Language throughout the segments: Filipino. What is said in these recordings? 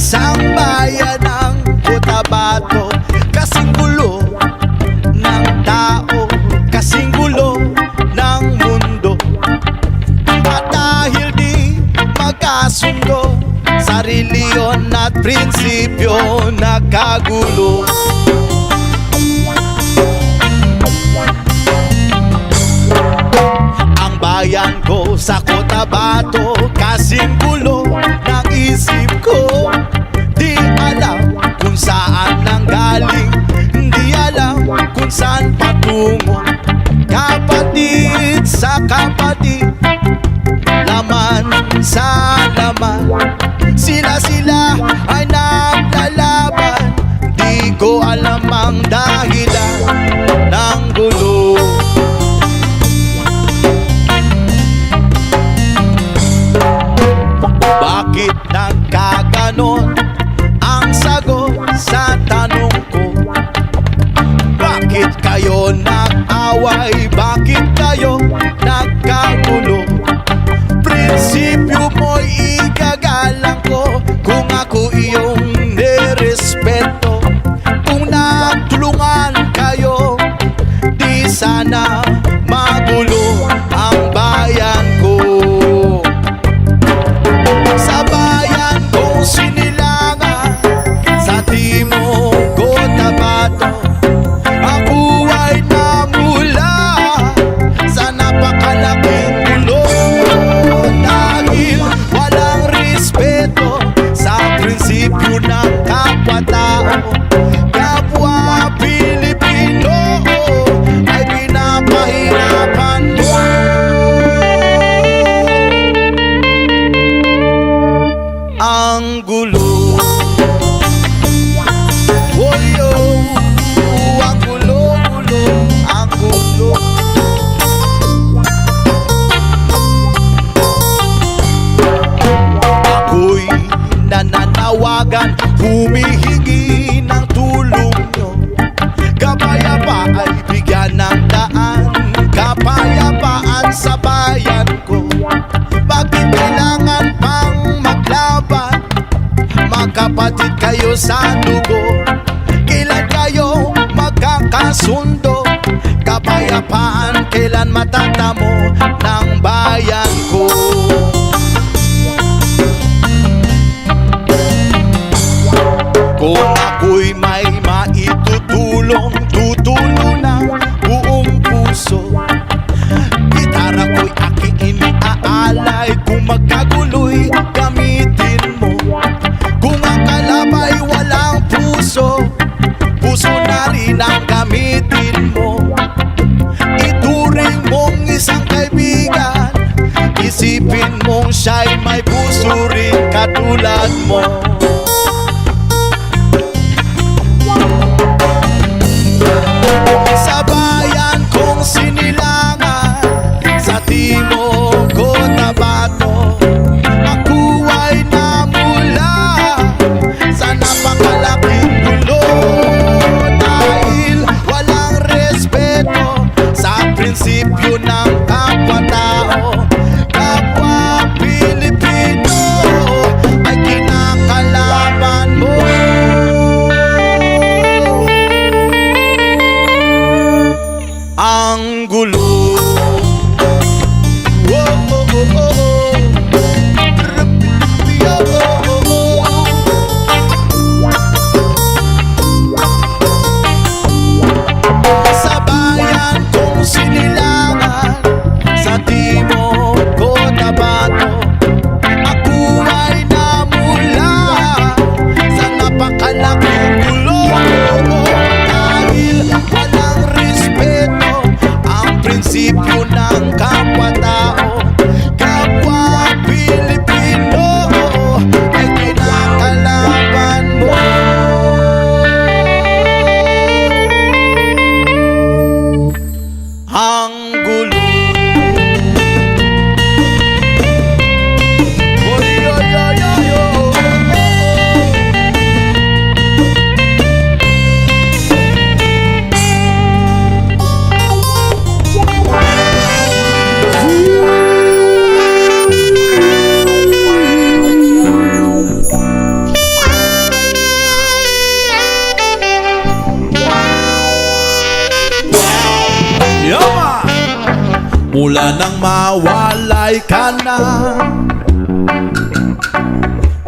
Isang bayan ng Cotabato, kasing gulo ng tao, kasing gulo ng mundo. At dahil di magkasundo sa reliyon at prinsipyo, nagkagulo. Ang bayan ko sa Cotabato, kasing gulo ng isip ko. Di alam kung saan nanggaling, di alam kung saan patungo. Kapatid sa kapatid, laman sa laman, sila ay naglalaban. Di ko alam ang dahilan ng gulo. Bakit nagkaganon? Ang sagot sa tanong ko. Bakit kayo nag-away? Bakit kayo nagkagulo? Prinsipyo mo'y igagalang ko kung ako iyong nirespeto. Kung nagtulungan kayo, di sana magulo ang bayan ko. Sa bayan kong Sinilangan, sa timog Cotabato, ako ay namula sa napakalaking gulo. Dahil walang respeto sa prinsipyo ng kapwa-tao, kapwa Pilipino ay pinapahirapan mo. Ang gulo, oh yo, ang gulo, gulo, ang gulo. Ako'y nananawagan, humihingi ng tulong nyo. Kapayapaan ay bigyan ng daan, kapayapaan sa bayan ko. Bakit kailangan pang maglaban? Magkapatid kayo sa dugo, kailan kayo magkakasundo? Kapayapaan kailan matatamo ng bayan ko? Kung ako'y may maitutulong, tutulong ng buong puso. Gitara ko'y aking iniaalay, kung magkagulo'y gamitin mo. Kung ang kalabay walang puso, puso na rin ang gamitin mo. Ituring mong isang kaibigan, isipin mong siya'y may puso rin katulad mo. Sa bayan kong Sinilangan, sa timog Cotabato, ako ay namula sa napakalaking gulo. Dahil walang respeto sa prinsipyo ng kapwa-tao, kapwa Pilipino ay kinakalaban mo. Ang gulo, oh, oh, oh, oh. Sa bayan kong Sinilangan, sa timog Cotabato, ako ay namula sa napakalaking gulo. Dahil walang respeto ang prinsipyo mula nang mawalay ka na.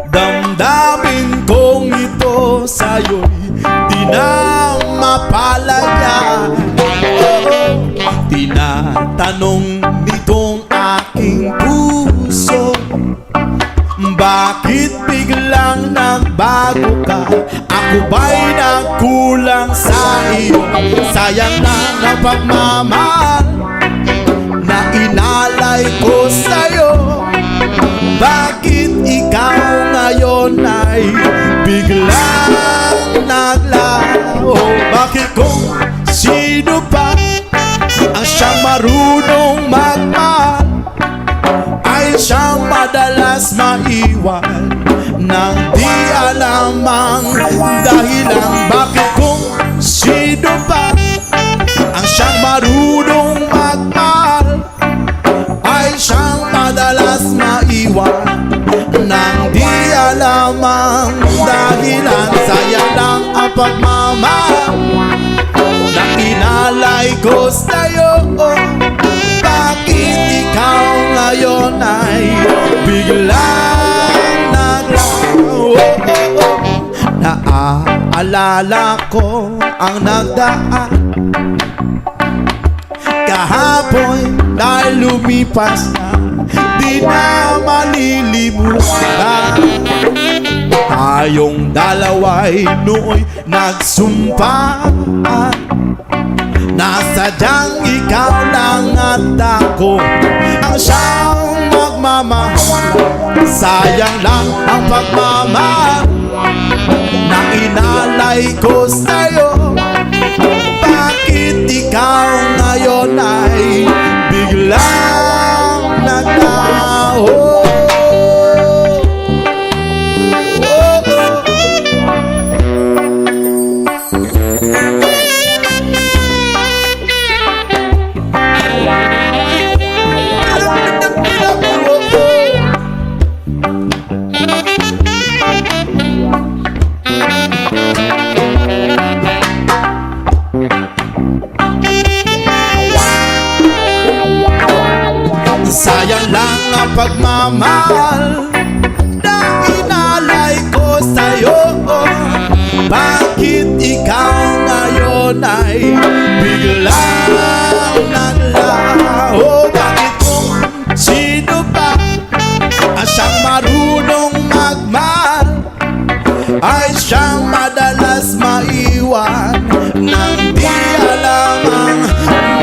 Damdamin kong ito sa'yo'y di na mapalaya. Tinatanong nitong aking puso, bakit biglang nagbago ka? Ako ba'y nagkulang sa iyo? Sayang na ang pagmamahal na inalay ko sa'yo. Bakit ikaw ngayon ay biglang naglaho? Bakit kung sino pa ang siyang marunong magmahal ay siyang madalas maiwan nang di alam ang dahilan? Bakit kung sino pa ang siyang marunong magmahal ay siyang madalas maiwan nang di alam ang dahilan? Sayang lang ang pagmamahal na inalay ko sa'yo. Bakit ikaw ngayon ay biglang naglaho? Naaalala ko ang nagdaan kahapon dahil lumipas na, di na malilimutan. Tayong dalawa'y nooy nagsumpaan na sadyang ikaw lang at ako ang siyang magmamahal. Sayang lang ang pagmamahal na inalay ko sa'yo. Bakit ikaw ngayon ay biglang naglaho? Sayang lang ang pagmamahal na inalay ko sa'yo. Bakit ikaw ngayon ay biglang naglaho? Bakit kung sino pa ang siyang marunong magmahal ay siyang madalas maiwan nang di alam ang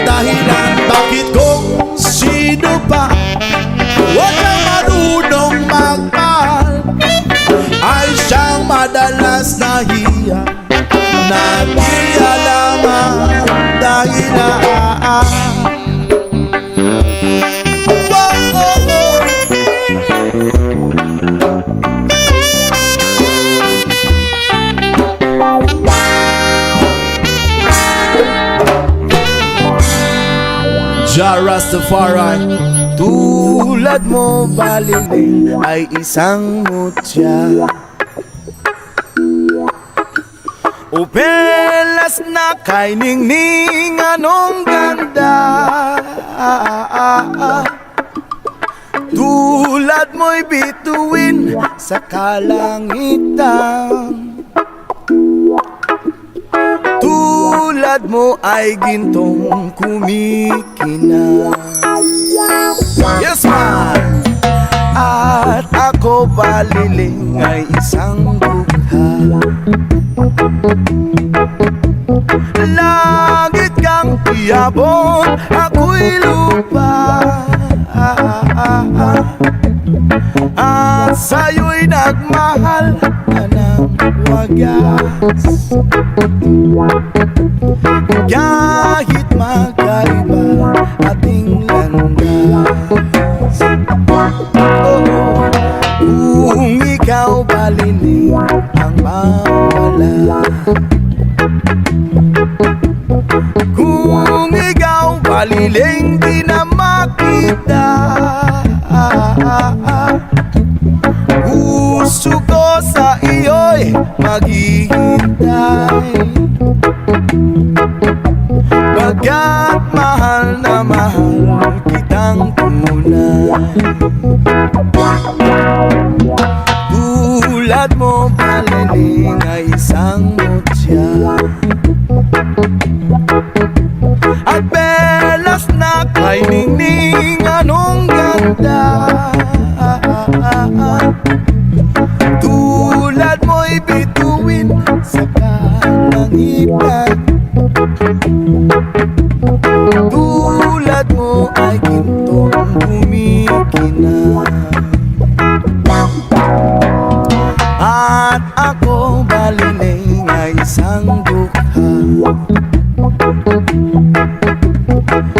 dahilan? Bakit kung sino pa walang marunong magmahal ay siyang madalas nahiya na di alam ang dahilan? Jah Rastafari, tulad mo baliling ay isang mutya. O pelas na kay ningning, anong ganda. Tulad mo'y bituin sa kalangitan. Tulad mo ay gintong kumikinang. Yes man! At ako baliling ay isang dugha. Langit kang iabot, ako'y lupa. At sa'yo'y nagmahal ka ng wagas. Kahit magkaiba ating landas, kung ikaw baliling ang mawala, kung ikaw baliling di na makita, puso ko sa iyo'y maghihintay. Pagkat mahal na mahal kita. Tulad mo paliling ay isang mutya, at belas na kay ningning anong ganda. Tulad mo'y bituin sa kalangitan, tulad mo ay gintong kumikinang. At ako baliling ay isang dukha,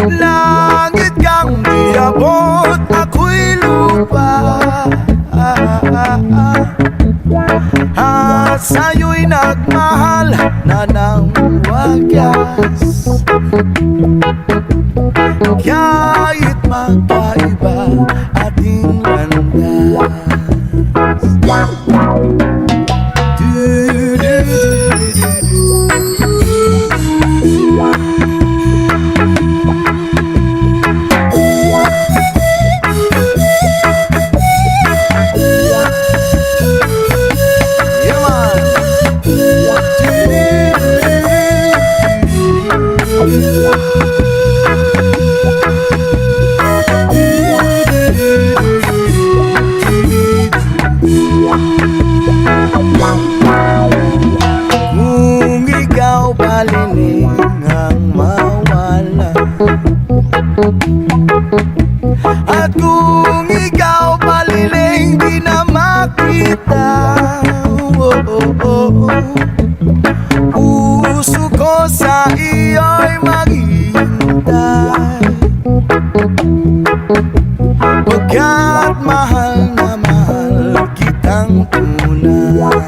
langit kang diabot, ako'y lupa. At sa'yo'y nagmahal na ng wagas, kahit magkaiba ating landas. Kung ikaw baliling ang mawala, at kung ikaw baliling di na makita, puso ko sa iyo'y maghihintay, pagkat mahal na mahal kitang tunay.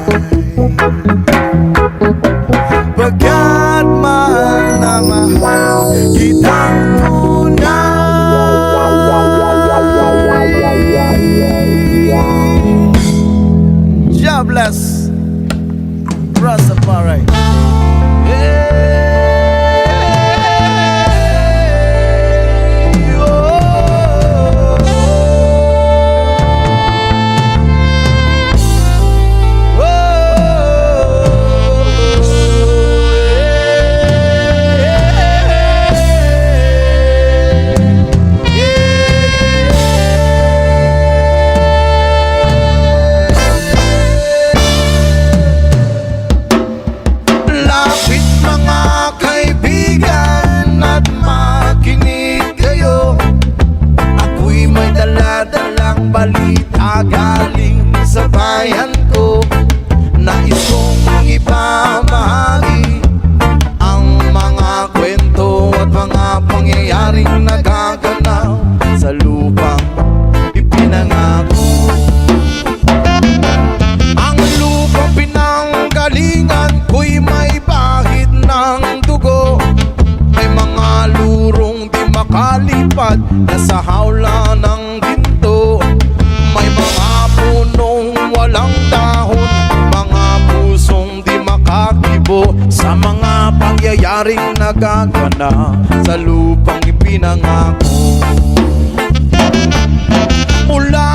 Pagkat mahal na mahal kitang tunay. God bless Rastafari. Balita galing sa bayan ko, nais kong ipamahagi ang mga kwento at mga pangyayaring nagaganap sa lupang ipinangako. Ang lupang pinanggalingan ko'y may bahid ng dugo, may mga lurong di makalipad na sa hawla ng ginto, may mga punong walang dahon, mga pusong di makakibo sa mga pangyayaring nagaganap sa lupang ipinangako. Mula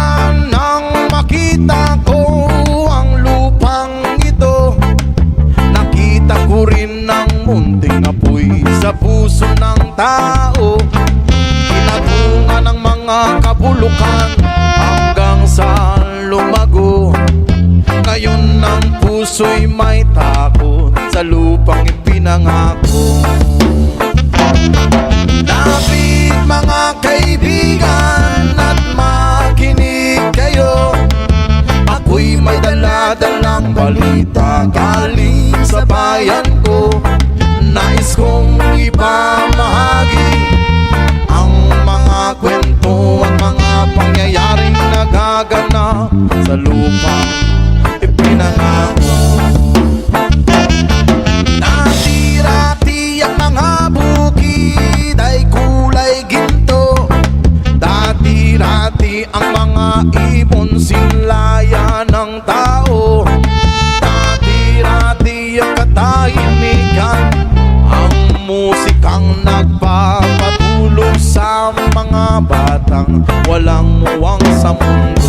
nang makita ko ang lupang ito, nakita ko rin ang munting apoy sa puso ng tao, kinatungan ng mga kabulukan hanggang sa lumago. Ngayon ang puso'y may takot sa lupang ipinangako. Dapat mga kaibigan at makinig kayo, ako'y may dala-dalang balita galing sa bayan ko, nais kong ipamahagi ang mga kwento at mga pangyayaring nagaganap sa lupang ipinangako. Dati-rati ang mga bukid ay kulay ginto, dati-rati ang mga ibon sinlaya ng tao, dati-rati ang katahimikan, ang musikang nagpapatulog sa sa mga batang walang muwang sa mundo.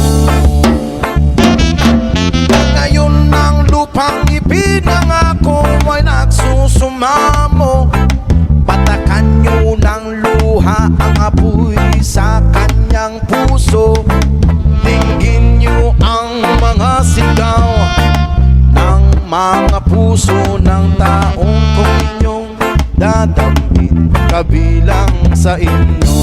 Ngayon ang lupang ipinangako ay nagsusumamo. Patakan nyo ng luha ang apoy sa kanyang puso. Tingin nyo ang mga sigaw ng mga puso ng taong kung inyong dadamhin kabilang sa inyo.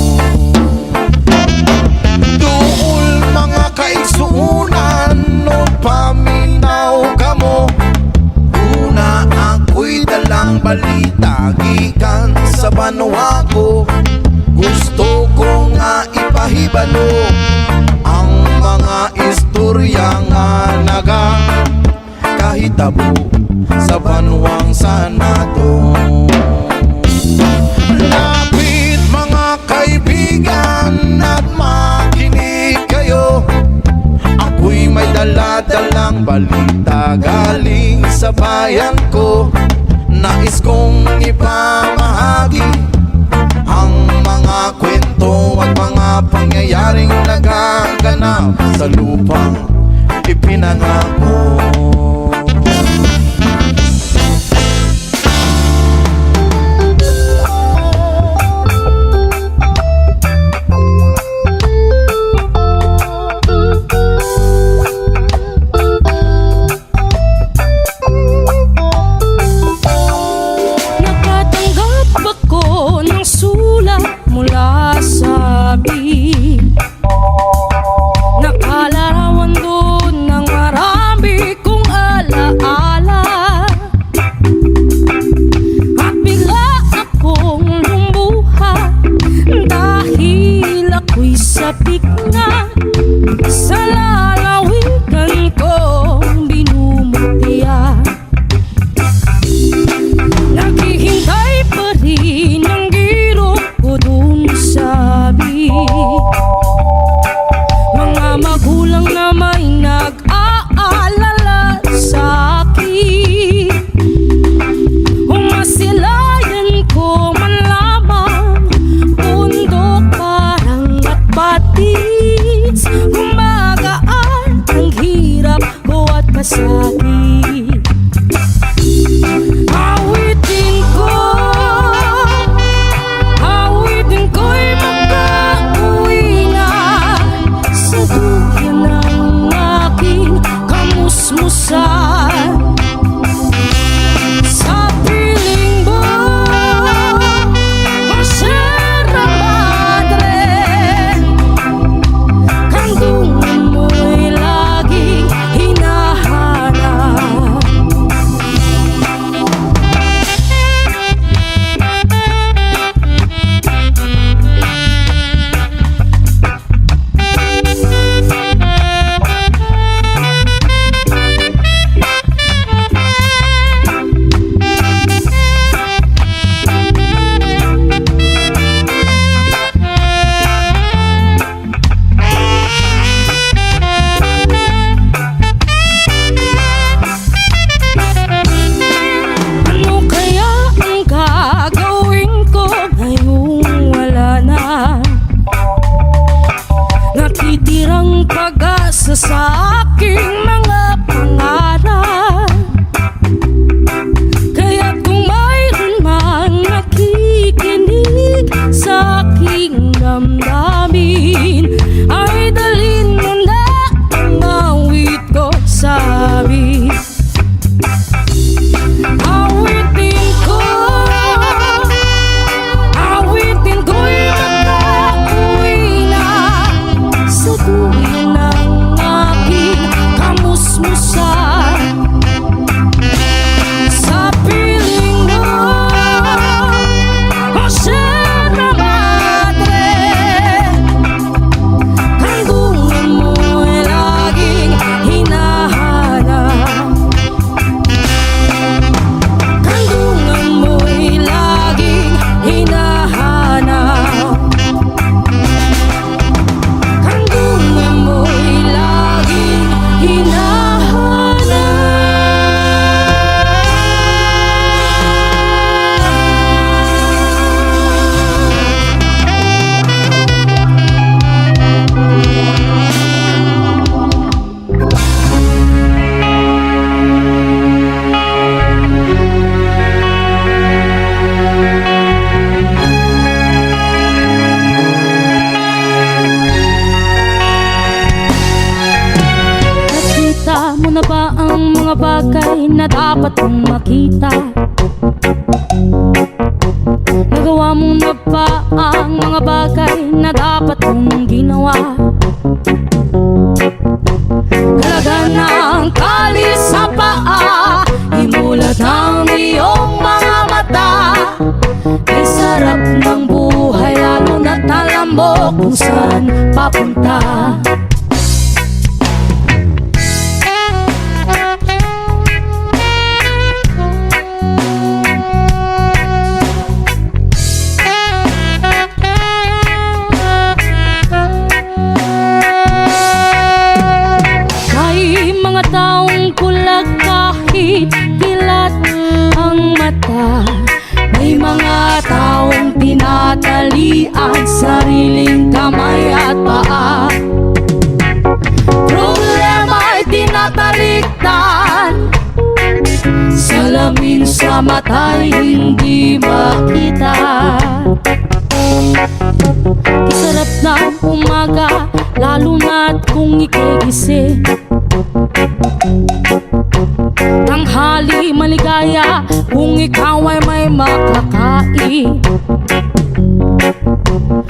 Duol mga kaigsuunan no paminaw kamo. Una ako'y dalang balita gikan sa banwa ko. Gusto ko nga ipahibalo ang mga istorya nga kahitabo sa banwang Senado. Lapit mga kaibigan at makinig kayo. Ako'y may dala-dalang balita galing sa bayan ko. Nais kong ipamahagi ang mga kwento at mga pangyayaring nagaganap sa lupang ipinangako. Nakalarawan doon ng marami kong makita. Nagawa mo na ba ang mga bagay na dapat mong ginawa? Kalaga ng tali sa paa, imulat ang iyong mga mata. Ay sarap ng buhay, lalo na't alam mo kung saan papunta. Kahit dilat ang mata, may mga taong tinatalian sariling kamay at paa. Problema'y tinatalikdan, salamin sa mata'y hindi makita. Sarap ng umaga, lalo na't kung ika'y gising. Tanghali maligaya kung ikaw ay may makakain.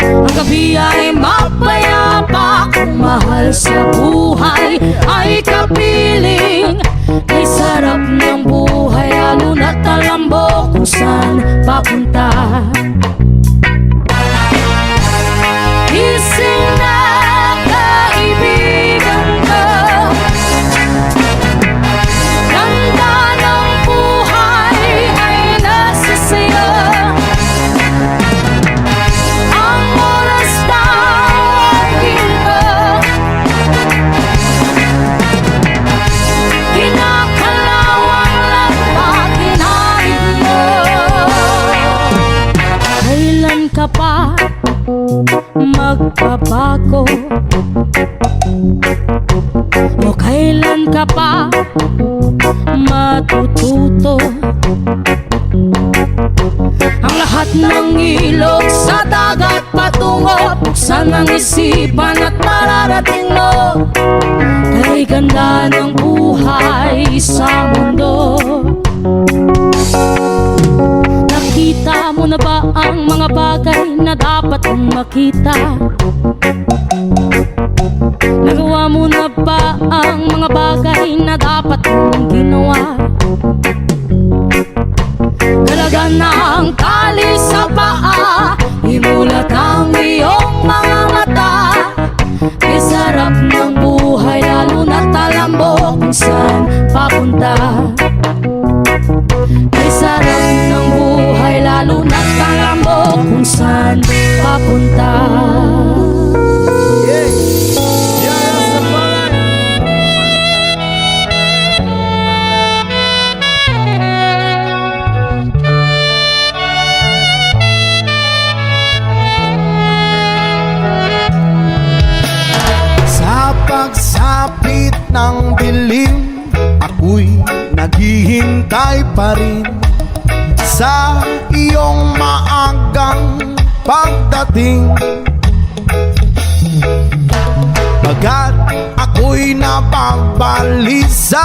Ang gabi ay mapayapa kung mahal sa buhay ay kapiling. Ay sarap ng buhay, lalo na't alam mo kung saan papunta. Gising na kaibigan ko, ganda ng buhay ay nasa sayo. Ang oras ng ginto, kinakalawang lang pag kinain mo. Kailan ka pa magbabago? O kailan ka pa matututo? Ang lahat ng ilog sa dagat patungo, buksan ang isipan at mararating mo. Kay ganda ng buhay sa mundo. Nakita mo na ba ang mga bagay na dapat mong makita? Nagawa mo na ba ang mga bagay na dapat mong ginawa? Kalaga ng tali sa paa, imulat ang iyong mga mata. Ay sarap ng buhay, lalo na't alam mo kung saan papunta. Ay sarap ng buhay, lalo na't alam mo kung saan papunta. Pagsapit ng dilim, ako'y naghihintay pa rin sa iyong maagang pagdating. Bagat ako'y napagbalisa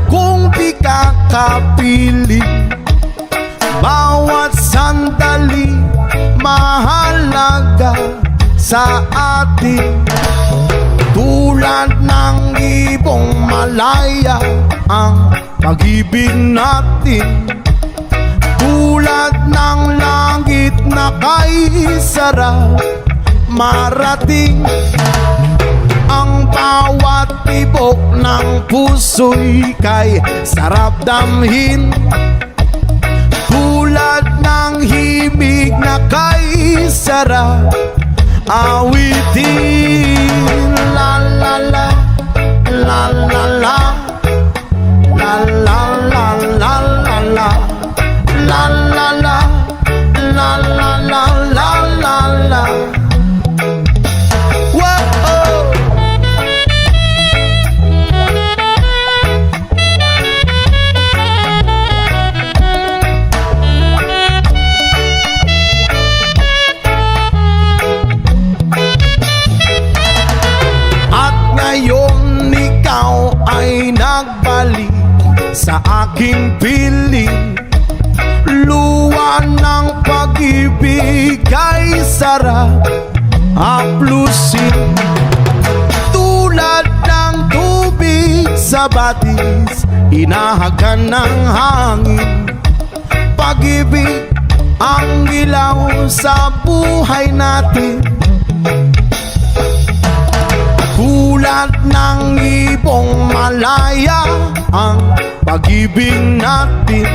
kung di ka kapiling. Bawat sandali mahalaga sa atin. Tulad ng ibong malaya ang pag-ibig natin. Tulad ng langit na kay sarap marating. Ang bawat tibok ng puso'y kay sarap damhin. Tulad ng himig na kay sarap awitin. La la la, la la la, la la la la la la, la la la, la la la la la la. Whoa. Ngayon ikaw ay nagbalik sa aking piling. kay sarap haplusin. Tulad ng tubig sa batis, inahagan ng hangin. Pag-ibig ang ilaw sa buhay natin. Tulad ng ibong malaya ang pag-ibig natin.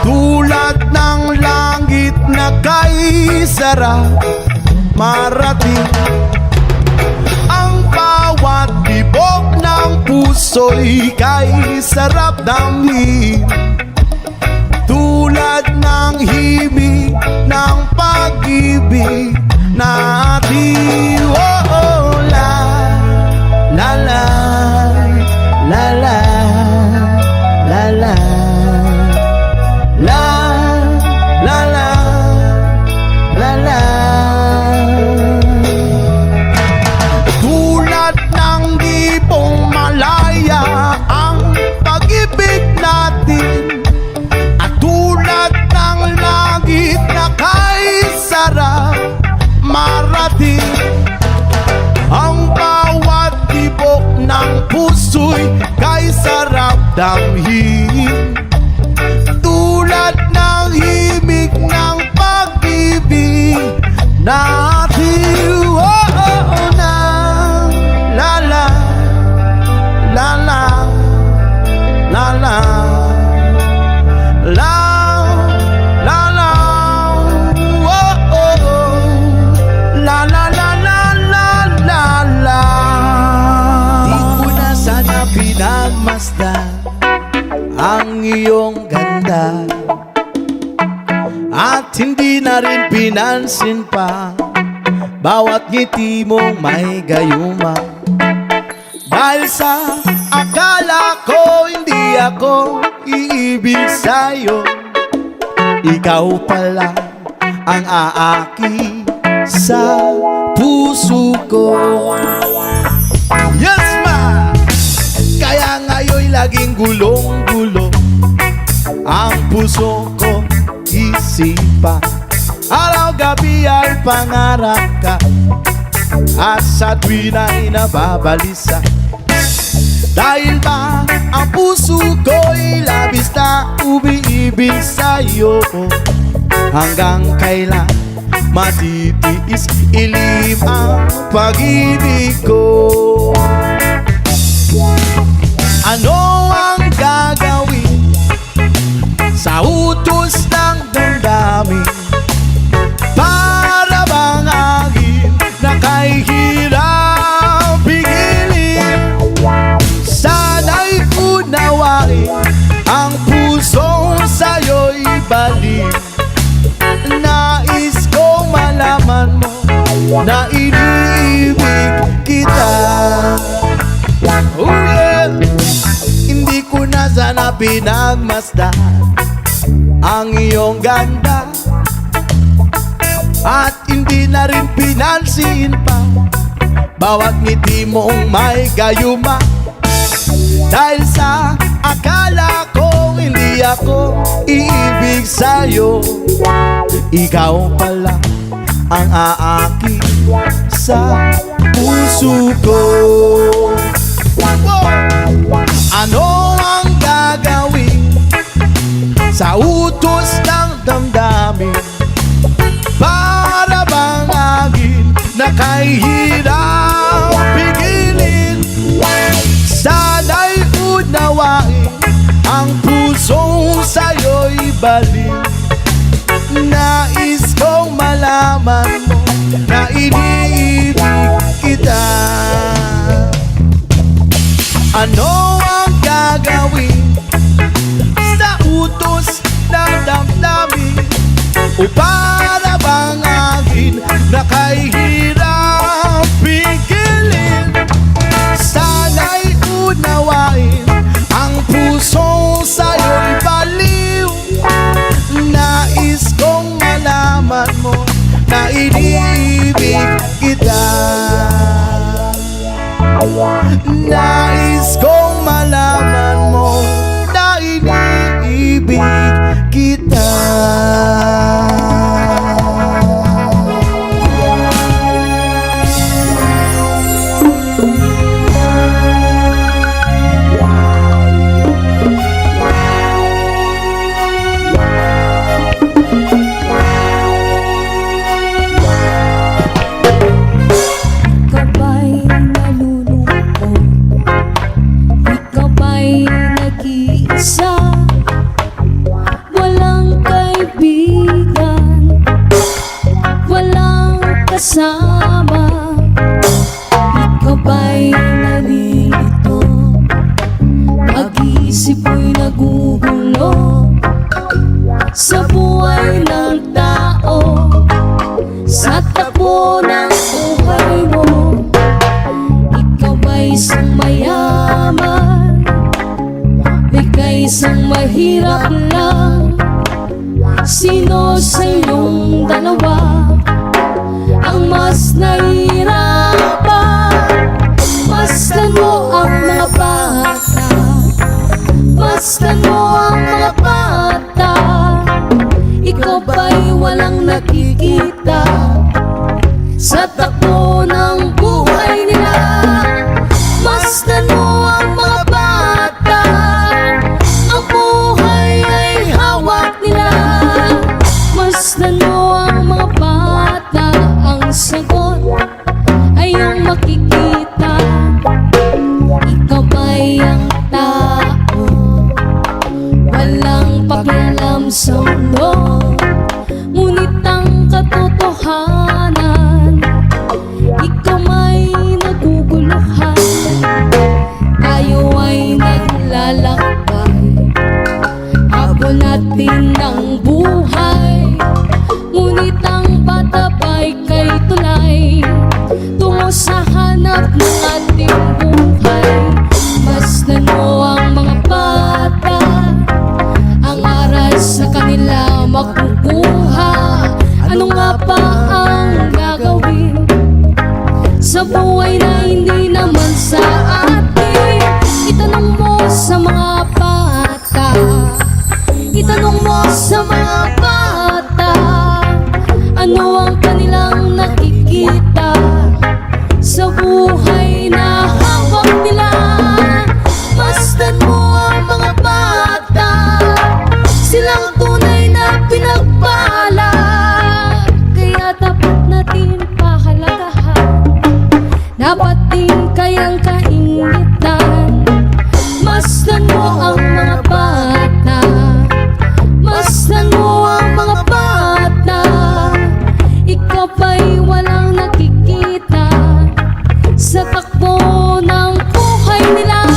Tulad ng langit na kay sarap marating. Ang bawat tibok ng puso'y kay sarap damhin. Tulad ng himig ng pag-ibig natin. Oh, oh, la, la, la, la, la, la, la, la, la, la, la, la. Tulad ng ibong malaya ang pag-ibig natin. At tulad ng langit na kay sarap marating. Ang bawat tibok ng puso'y kay sarap damhin. Tulad ng himig ng pag-ibig natin. Oh, oh, oh, na, la, la, la, la, la, la, la, la, la, oh, oh, oh, la, la, la, la, la, la, la. Di ko na sana pinagmasdan ang iyong ganda, at hindi na rin pinansin pa bawat ngiti mong may gayuma. Dahil sa akala ko hindi ako iibig sa'yo, ikaw pala ang aaki sa puso ko. Yes, ma! Kaya ngayon'y laging gulong-gulo ang puso ko isipa. Araw-gabi ay pangarap ka, at sa tuwin ay nababalisa. Dahil ba ang puso ko'y labis na umiibig sa'yo, hanggang kailan matitiis ilim ang pag-ibig ko. Ano ang gagawin sa utos ng damdamin? Para bang agin na kay hirap pigilin? Sana'y unawain ang pusong sa'yo'y balik. Nais kong malaman mo na iniibig kita. Oh yeah! Hindi ko na sana pinagmasdan ang iyong ganda, at hindi na rin pinansin pa bawat ngiti mong may gayuma. Dahil sa akala ko hindi ako iibig sa'yo, ikaw pala ang aaki sa puso ko. Ano ang gagawin sa utos ng damdamin? Para bang agin na kay hirap pigilin? Sana'y unawain ang pusong sa'yo'y balik. Nais kong malaman mo na iniibig kita. Ano ang gagawin sa utos ng damdamin? O para bang agin na kay hirap pigilin? Sana'y unawain ang pusong sa'yo'y baliw. Nais kong malaman mo na iniibig kita. Nais kong malaman mo na iniibig kita. kasama. Ikaw ba'y nalilito? Pag-iisip ko'y nagugulo sa buhay ng tao, sa takbo ng buhay mo. Ikaw ba'y isang mayaman? Ika'y isang mahirap lang? Sino sa inyong dalawa ang mas nahihirapan? Masdan mo ang mga bata, masdan mo ang mga bata. Ikaw ba'y walang nakikita sa takbo ng buhay nila? Masdan mo ang mga bata, ang buhay ay hawak nila. Masdan mo ang mga bata, ang sagot ay iyong makikita. Ikaw ba'y ang tao, walang pakialam sa mundo, ngunit ang katotohanan, ikaw may naguguluhan. Tayo ay naglalakbay, habol natin ang buhay, ngunit ang patabay kay tulay tungo sa hanap ng ating buhay. Masdan mo ang mga bata, ang aral sa kanila makukuha. Ano nga pa ang gagawin sa buhay na hindi naman sa atin? Itanong mo sa mga bata, itanong mo sa mga bata, ano ang kanilang nakikita sa buhay na hawak nila. Masdan mo ang mga bata, silang tunay na pinagpala, kaya dapat natin pahalagahan, dapat din kayang kaingitan. Masdan mo ang mga bata, masdan mo ang mga bata. Ikaw ba'y walang nakikita sa takbo ng buhay nila?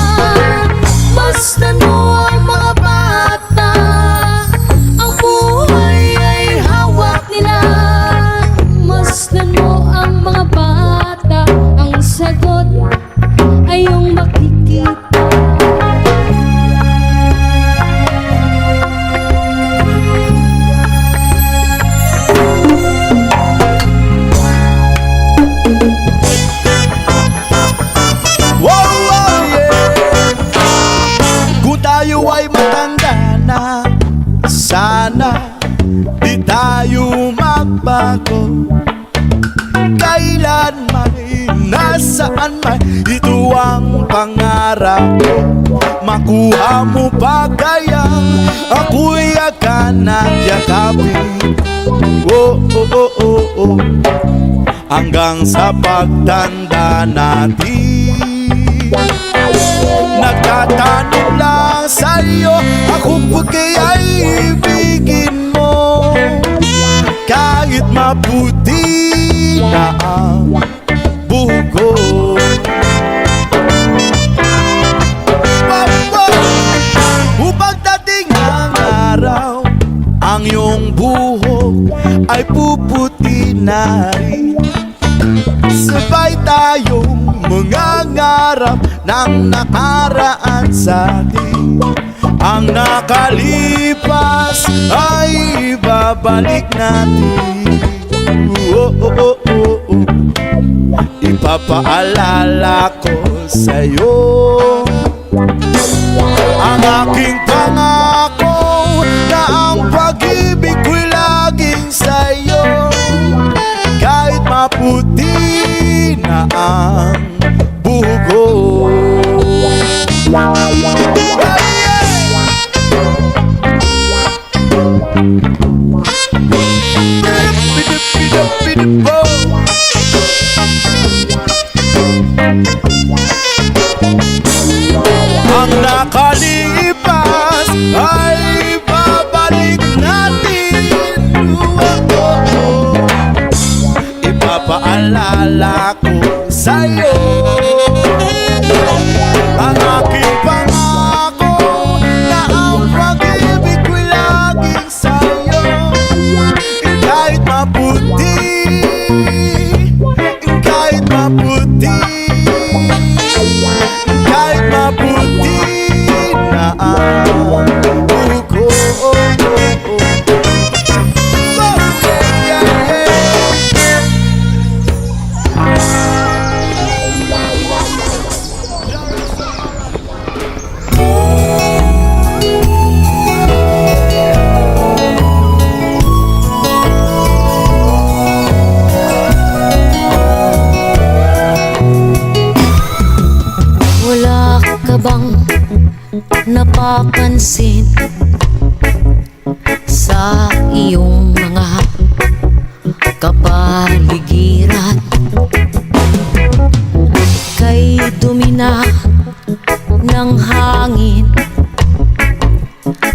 Masdan mo ang mga bata, ang buhay ay hawak nila. Masdan mo ang mga bata, ang sagot ay iyong makikita. Wow, wow, yeah. Kung tayo ay matanda na, sana di tayo magbago. Kailanman, nasaan man, ito ang pangarap ko. Makuha mo pa kaya ako'y akan yakapin. Oh, oh, oh, oh, oh. Hanggang sa pagtanda natin, nagtatanong lang sa'yo, ako po kaya'y ibigin mo, kahit maputi na ang buko. Upang dating ang araw, ang iyong buhok ay puputi na rin. Sabay tayong mangangarap ng nakaraan sa atin. Ang nakalipas ay ibabalik natin. Oh, oh, oh, oh, oh. Ipapaalala ko sa'yo ang aking pangako na ang pag-ibig ko'y laging sa'yo. Kahit maputi na ang buko. Ang nakalipas ay babalik natin. paalala ko sa'yo ang aking pangako na ang pag-ibig ko'y laging sa'yo. Kahit maputi, kahit maputi, kahit maputi na ang buko. Wala ka bang napapansin sa iyong mga kapaligiran? Kay dumi na ng hangin,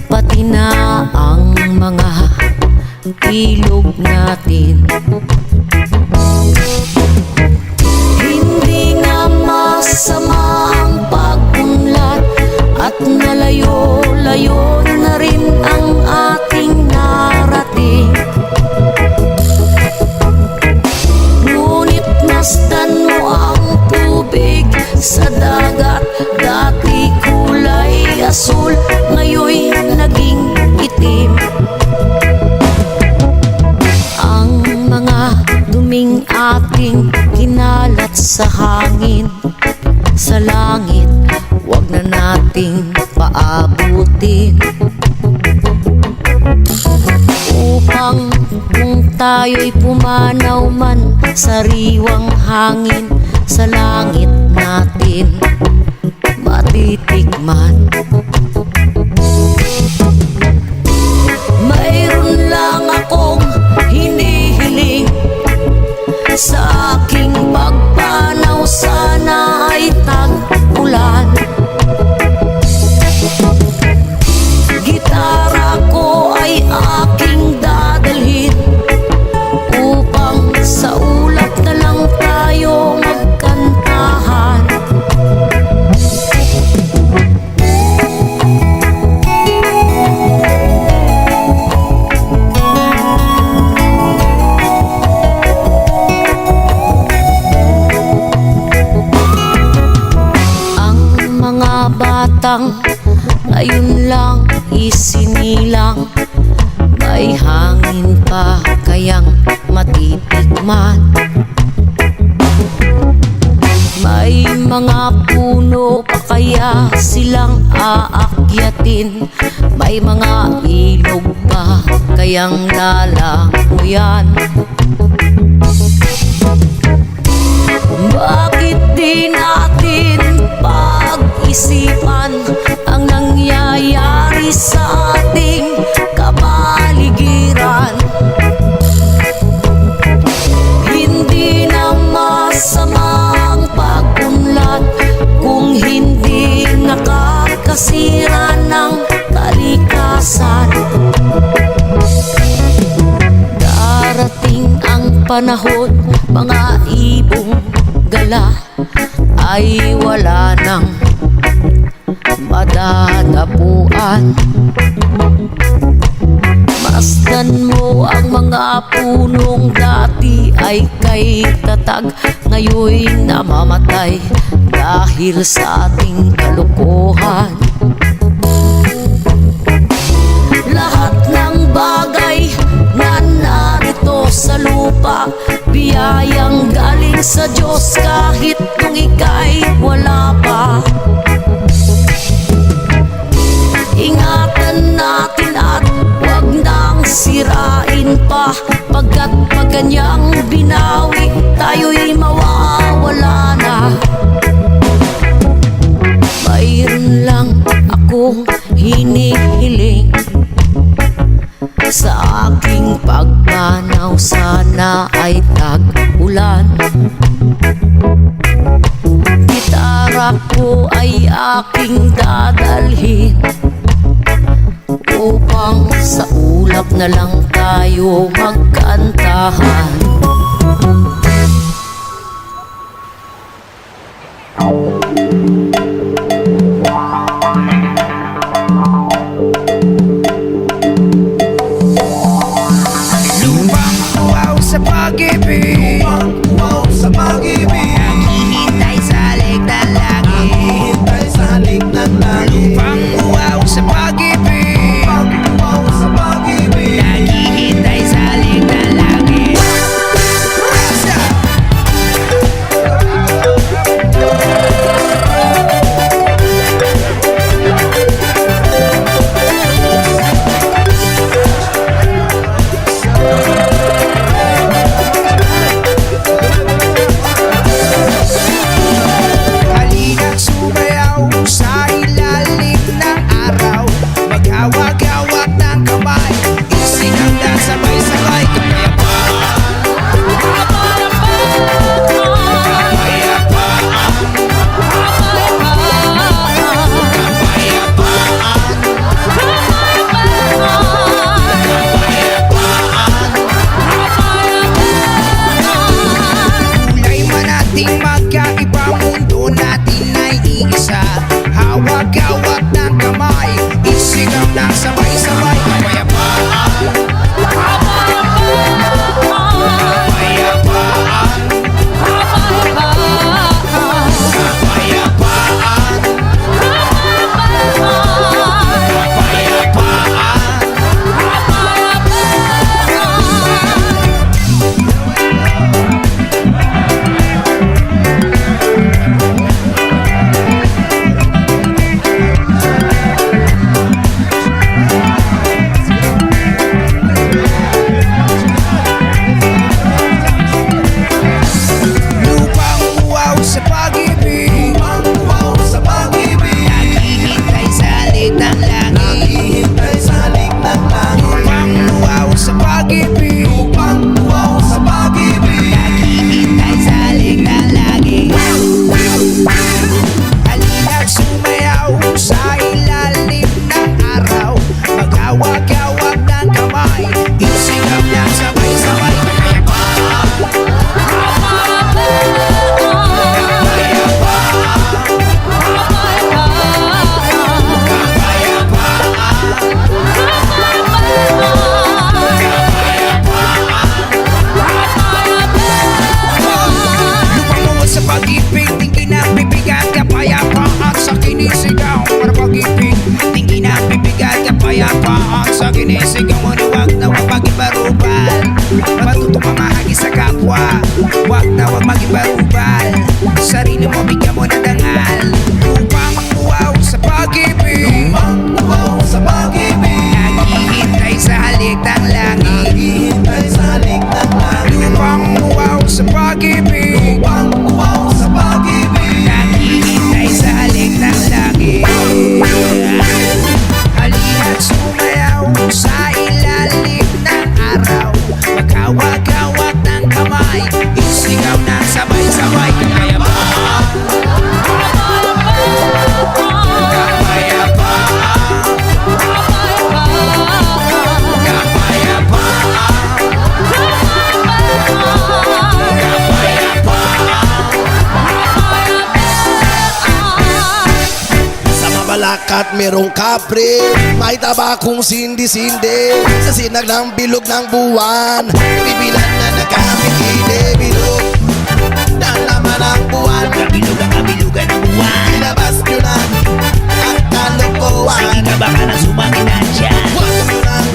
pati na ang mga ilog natin. Hindi nga masama ang pag-unlad at nalayo-layo na rin ang ating narating. Ngunit masdan mo ang tubig sa dagat. Dati kulay asul, ngayoy naging itim. Ang mga duming ating kinalat sa hangin, sa langit, wag na nating paabutin. Upang kung tayo'y pumanaw man sa riwang hangin, sa langit natin matitikman. Mayroon lang akong hinihiling sa aking pagpanaw, sana ay tag-ulan. Gitara ko ay aking dadalhin upang sa ulap na lang tayo magkantahan. Batang ngayon lang isinilang, may hangin pa kayang matitikman. May mga puno pa kaya silang aakyatin, may mga ilog pa kayang lalanguyan. Bakit di natin pag-isipan ang nangyayari sa ating kapaligiran? Hindi na masama ang pag-unlad kung hindi nakakasira ng kalikasan. Darating ang panahon, mga ibong gala ay wala nang madadapuan. Masdan mo ang mga punong dati ay kay tatag, ngayoy namamatay dahil sa ating kalokohan. Lahat ng bagay na narito sa lupa, biyayang galing sa Diyos kahit nung ika'y wala pa. Ingatan natin at wag nang sirain pa, pagkat pag kanyang binawi, tayo'y mawawala na. Mayroon lang akong hinihiling sa aking pagmanaw, sana ay tag-ulan. Gitara ko ay aking dadalhin upang sa ulap na lang tayo magkantahan. sa pag-ibig, Wow sa pag-ibig, naghihintay sa halik ng langit. hintay sa halik ng langit. Pang wow sa pag-ibig, Wow sa pag-ibig, naghihintay sa halik ng langit. Rasa! Halina't sumayaw sa ilalim ng araw. Maghawak-hawak ng kamay, isigaw na sabay-sabay. Kulay man nating magkaiba, mundo natin ay iisa. Hawak-hawak ng kamay, isigaw na sabay-sabay. Kapayapaan, kapayapaan, kapayapaan, kapayapaan. Lupang uwaw sa pag-ibig, wow sa pag-ibig, naghihintay sa halik ng langit. hintay sa halik ng langit. Lupang uwaw sa pag-ibig, Wow sa pag-ibig, naghihintay sa halik ng langit. Halina't sumayaw sa ilalim ng araw. Maghawak-hawak ng kamay, isigaw na sabay-sabay. Lupango sa pag-ibig, tingin na bibigat, kapayapaan sa kinisigaw. Para pag-ibig, tingin na bibigat, kapayapaan sa kinisigaw. Huwag na huwag mag-ibarubal, matuto mamahagi sa kapwa. Huwag na huwag mag-ibarubal, sarili mo bigyan mo na dangal. Lupang uwaw sa pag-ibig, wow sa pag-ibig, naghihintay sa halik ng langit. hintay sa halik ng langit. Lupang uwaw sa pag-ibig, Wow sa pag-ibig, naghihintay sa halik ng langit. Halina't sumayaw sa ilalim ng araw. Maghawak-hawak ng kamay, isigaw na sabay-sabay. Kapayapaan, kapayapaan, sa mabalakat merong kapre, may tabakong sindi-sindi, sa sinag ng bilog ng buwan, bibilan na nagkapikili, bilog na laman ng buwan. kabilugan ng buwan. Ilabas nyo na ang kalokohan, Sige ka baka na sumangin dyan. huwag nyo nang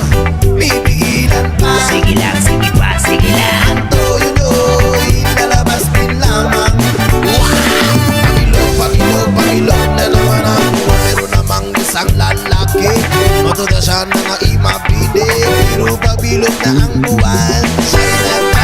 pipigilan pa. Sige lang, sige pa, sige lang. Toyo nyo'y lalabas din lamang. Pangilog na naman ang buwan. Meron namang isang lalaki, matuda siya na nga imabide, pero pabilog na ang buwan. Siya'y nagka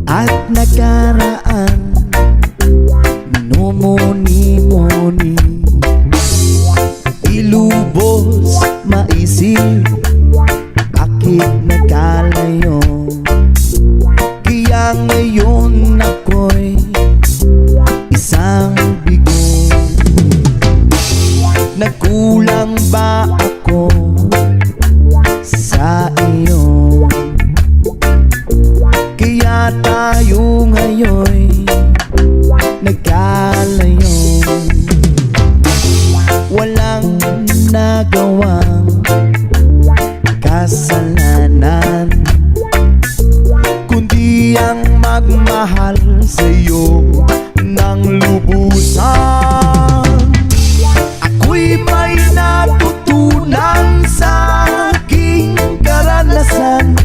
at nakaraan, minumuni-muni, ilubos maisip, bakit nagkalayo? Kaya ngayon ako'y isang bigo. Nagkulang ba ako sa iyo? Kaya tayo ngayon'y nagkalayo. Walang nagawang kasalanan, kundi ang magmahal sa'yo ng lubusan. Ako'y may natutunan sa aking karanasan,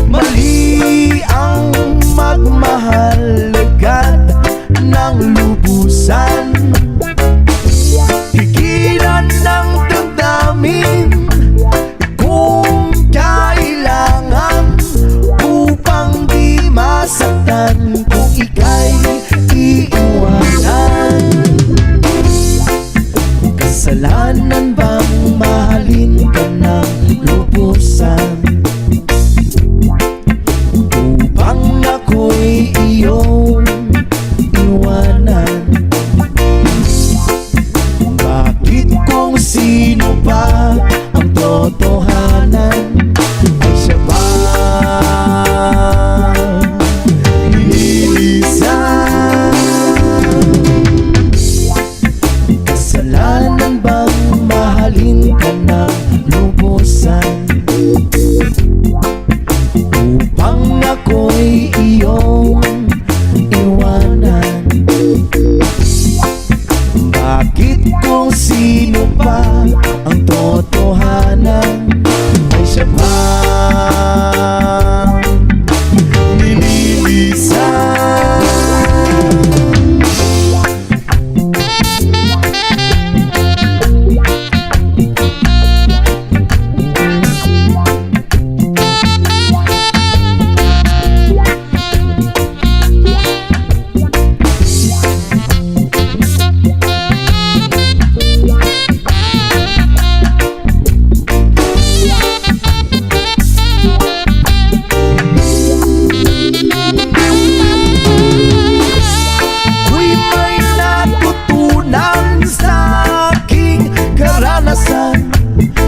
mali ang magmahal agad ng lubusan. Pigilan ng damdamin kung kailangan, upang di masaktan kung ika'y iiwanan. Kasalanan bang mahalin ka ng lubusan, upang ako'y iyong iwanan? Bakit kung sino pa ang totohanan ay siya ba nililisan? Kasalanan bang mahalin ka ng lubusan, upang ako'y iyong iwanan? Bakit kung sino pa ang totohanan ay siya ba nililisan?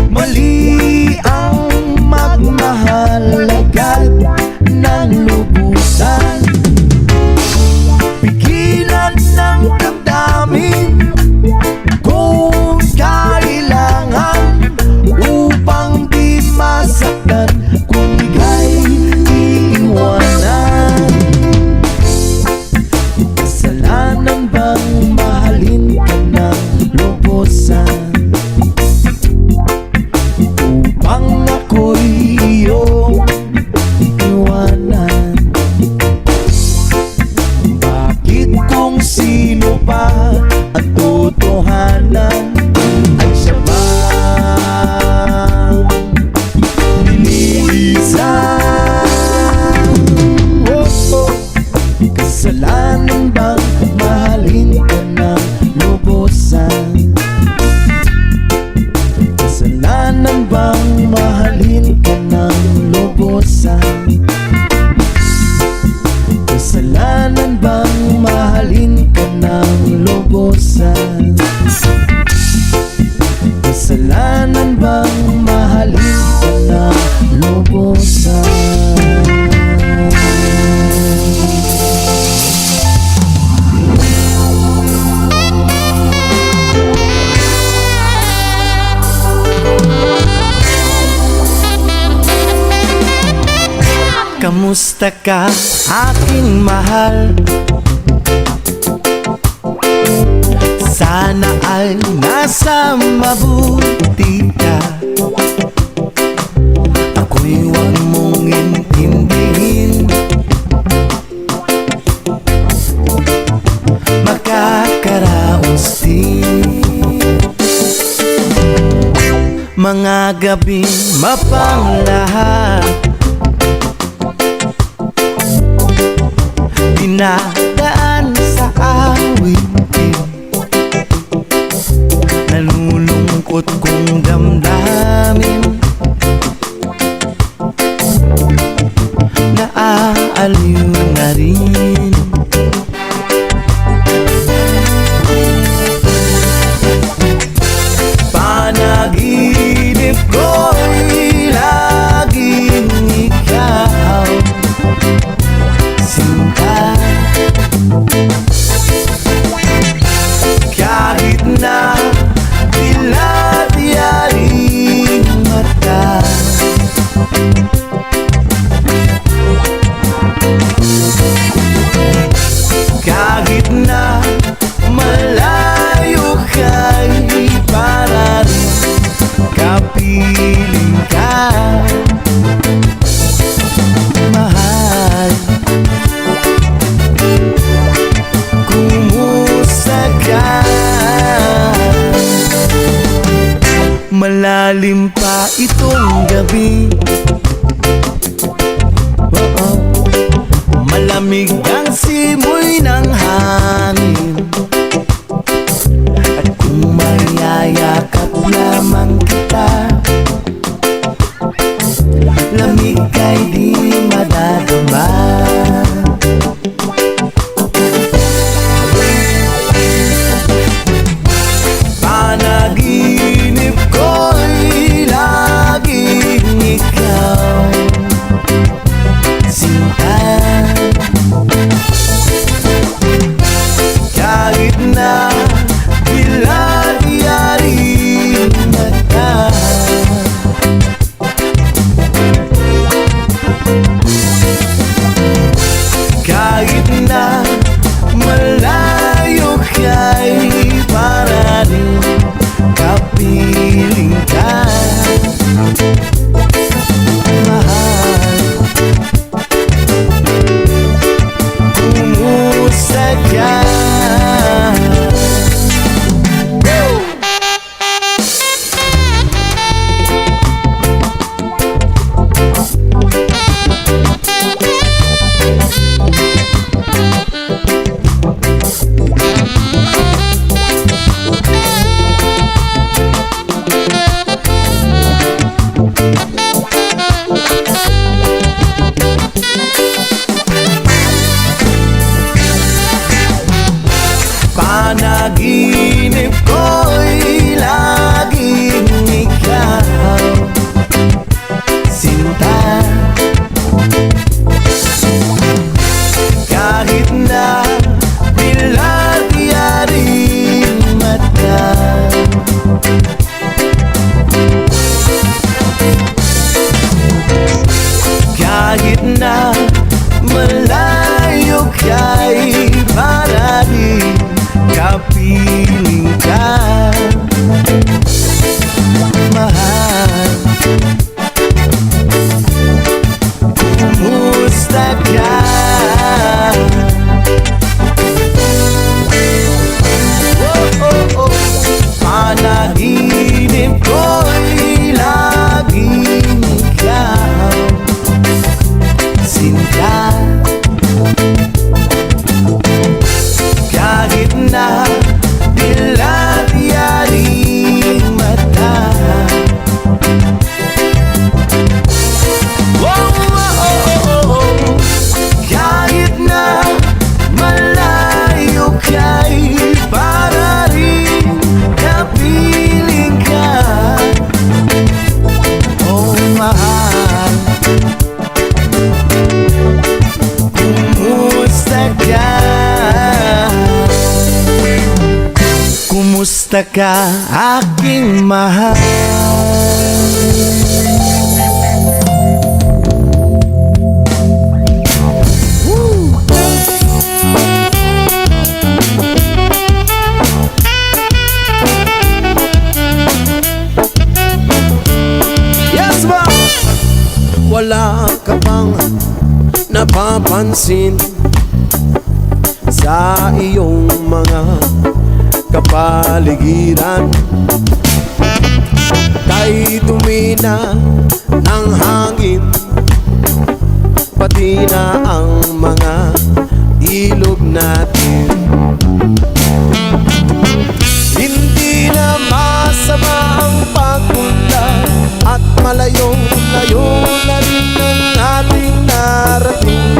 Mali ang magmahal agad ng lubusan. Pigilan ng damdamin kung kailangan, upang di masaktan kung ika'y iiwanan. Kasalanan bang mahalin ka ng lubusan, upang ako'y iyong iwanan? Bakit kung sino pa ang totohanan ay siya ba nililisan? Kasalanan bang mahalin ka ng lubusan? Kasalanan bang mahalin ka ng lubusan? Kasalanan bang mahalin ka ng lubusan? Kasalanan bang mahalin ka ng lubusan? Kamusta ka, aking mahal? Sana ay nasa mabuti ka. Ako'y huwag mong intindihin, makakaraos din. Mga gabing mapanglahat, dinadaan sa awitin, nalulungkot kong damdamin, naaaliw na rin. Panaginip ko'y laging ikaw, sinta. Kahit na dilat-yaring mata, kahit na malayo ka'y para rin kapiling ka, mahal. Kumusta ka? Malalim pa itong gabi, malamig ang simoy ng hangin, at kung mayayakap lamang kita, lamig kay di madadama. Panaginip ko'y laging ikaw, sinta. Kahit na dilat-yaring mata, kahit na malayo ka'y para rin kapiling ka, mahal. Kumusta ka? Panaginip ko'y laging ikaw, sinta. Kahit na dilat-yaring mata, kahit na malayo ka'y para rin kapiling ka, mahal. Kumusta ka? Panaginip ko'y laging ikaw, sinta. Kahit na dilat-yaring mata, kahit na malayo ka'y para rin kapiling ka, oh mahal. Kumusta ka? Kumusta ka, aking mahal? Yes, ma! Wala ka bang napapansin sa iyong mga kapaligiran? Kay dumi na ng hangin, pati na ang mga natin. Hindi na masama ang pagpunta at malayo-layo na rin ang ating narating.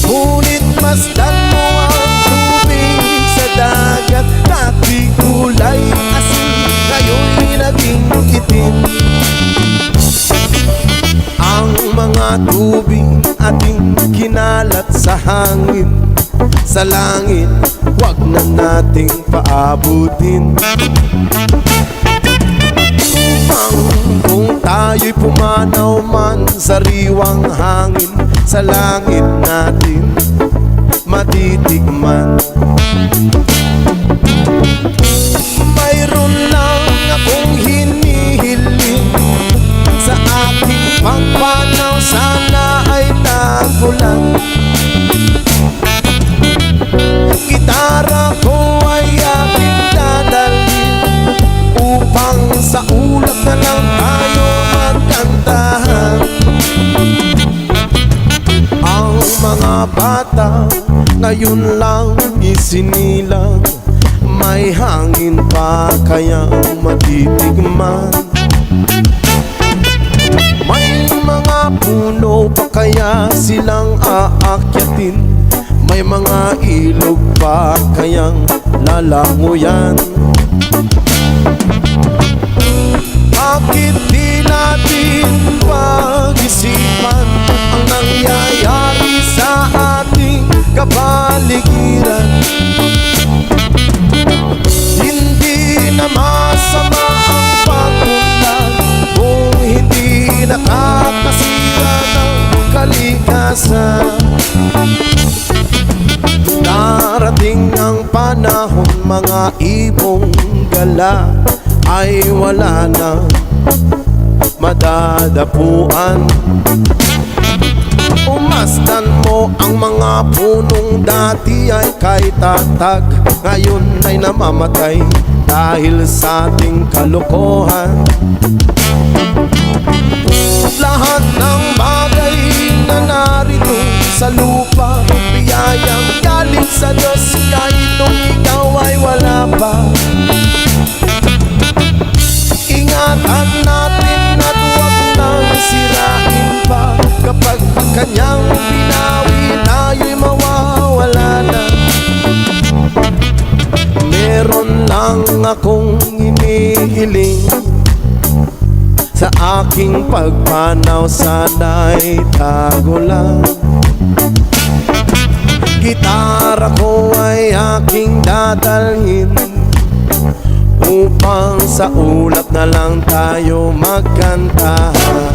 Ngunit masdan mo ang tubig sa dagat, dati kulay asin, ngayon'y naging itim. Ang mga tubig ating kinalat sa hangin, sa langit, wag na nating paabutin. Kung tayo'y pumanaw man sa riwang hangin, sa langit natin matitikman. Mayroon lang akong hinihiling, sa ating pagpanaw sana ay nagulang. Gitara ko ay aking dadalhin, upang sa ulap na lang tayo magkantahan. Ang mga bata ngayon lang isinilang, may hangin pa kayang matitikman. May mga puno pa kaya silang aakyatin, may mga ilog pa kayang lalanguyan. Bakit di natin pag-isipan ang nangyayari sa ating kapaligiran? Hindi na masama ang pagpunlan kung hindi nakakasira ng kalikasan. Darating ang panahon, mga ibong gala ay wala na madadapuan. Umasdan mo ang mga punong dati ay kay tatag, ngayon ay namamatay dahil sa ating kalokohan. Lahat ng bagay na narito sa lupa, biyayang galing sa Diyos, kahit nung ikaw ay wala pa. Ingatan natin at huwag nang sirain pa, kapag ang kanyang binawi tayo'y mawawala na. Meron lang akong inihiling, sa aking pagpanaw sana'y tago lang. Gitara ko ay aking dadalhin, upang sa ulap na lang tayo magkantahan.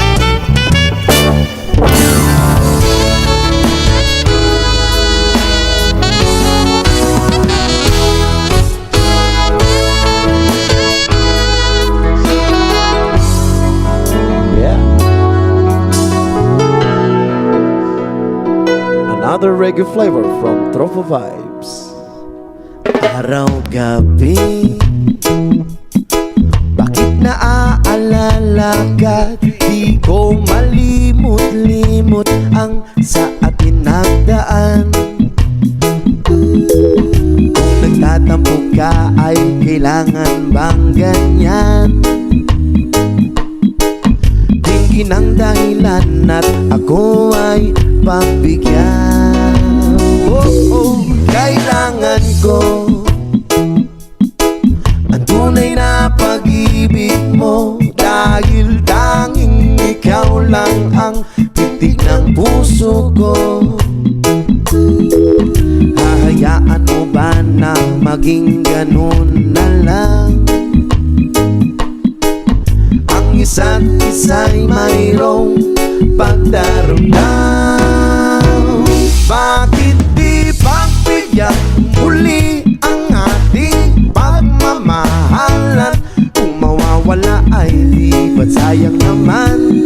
Another reggae flavor from Tropo Vibes. Araw-gabi, bakit naaalala ka? Di ko malimot-limot ang sa atin nagdaan. Kung nagtatampo ka ay kailangan bang ganyan? Tingin ang dahilan at ako ay pagbigyan. Kailangan ko ang tunay na pag-ibig mo, dahil tanging ikaw lang ang titig ng puso ko. Hahayaan mo ba na maging ganun na lang? Ang isa't isa'y mayroong pagdaramdam. Bakit di pagbigyan muli ang ating pagmamahalan? Kung mawawala ay di ba't sayang naman?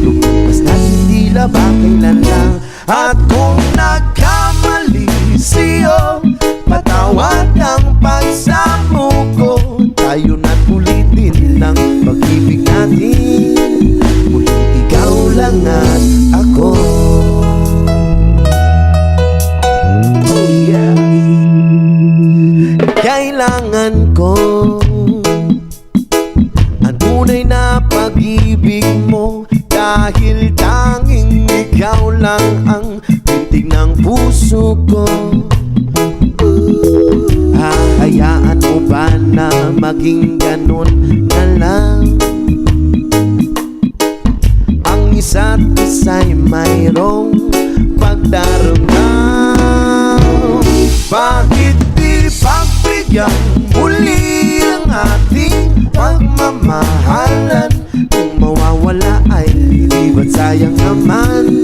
Lumipas na tila ba kailan lang? At kung nagkamali siyo, patawad ang pagsamo ko. Tayo na't ulitin ng pag-ibig natin, muling ikaw lang at ako. lang ang tintig ng puso ko. Hahayaan mo ba na maging ganun na lang? Ang isa't isa'y mayroong pagdaramdam. Bakit di pagbigyan muli ang ating pagmamahalan? Kung mawawala ay di ba't sayang naman?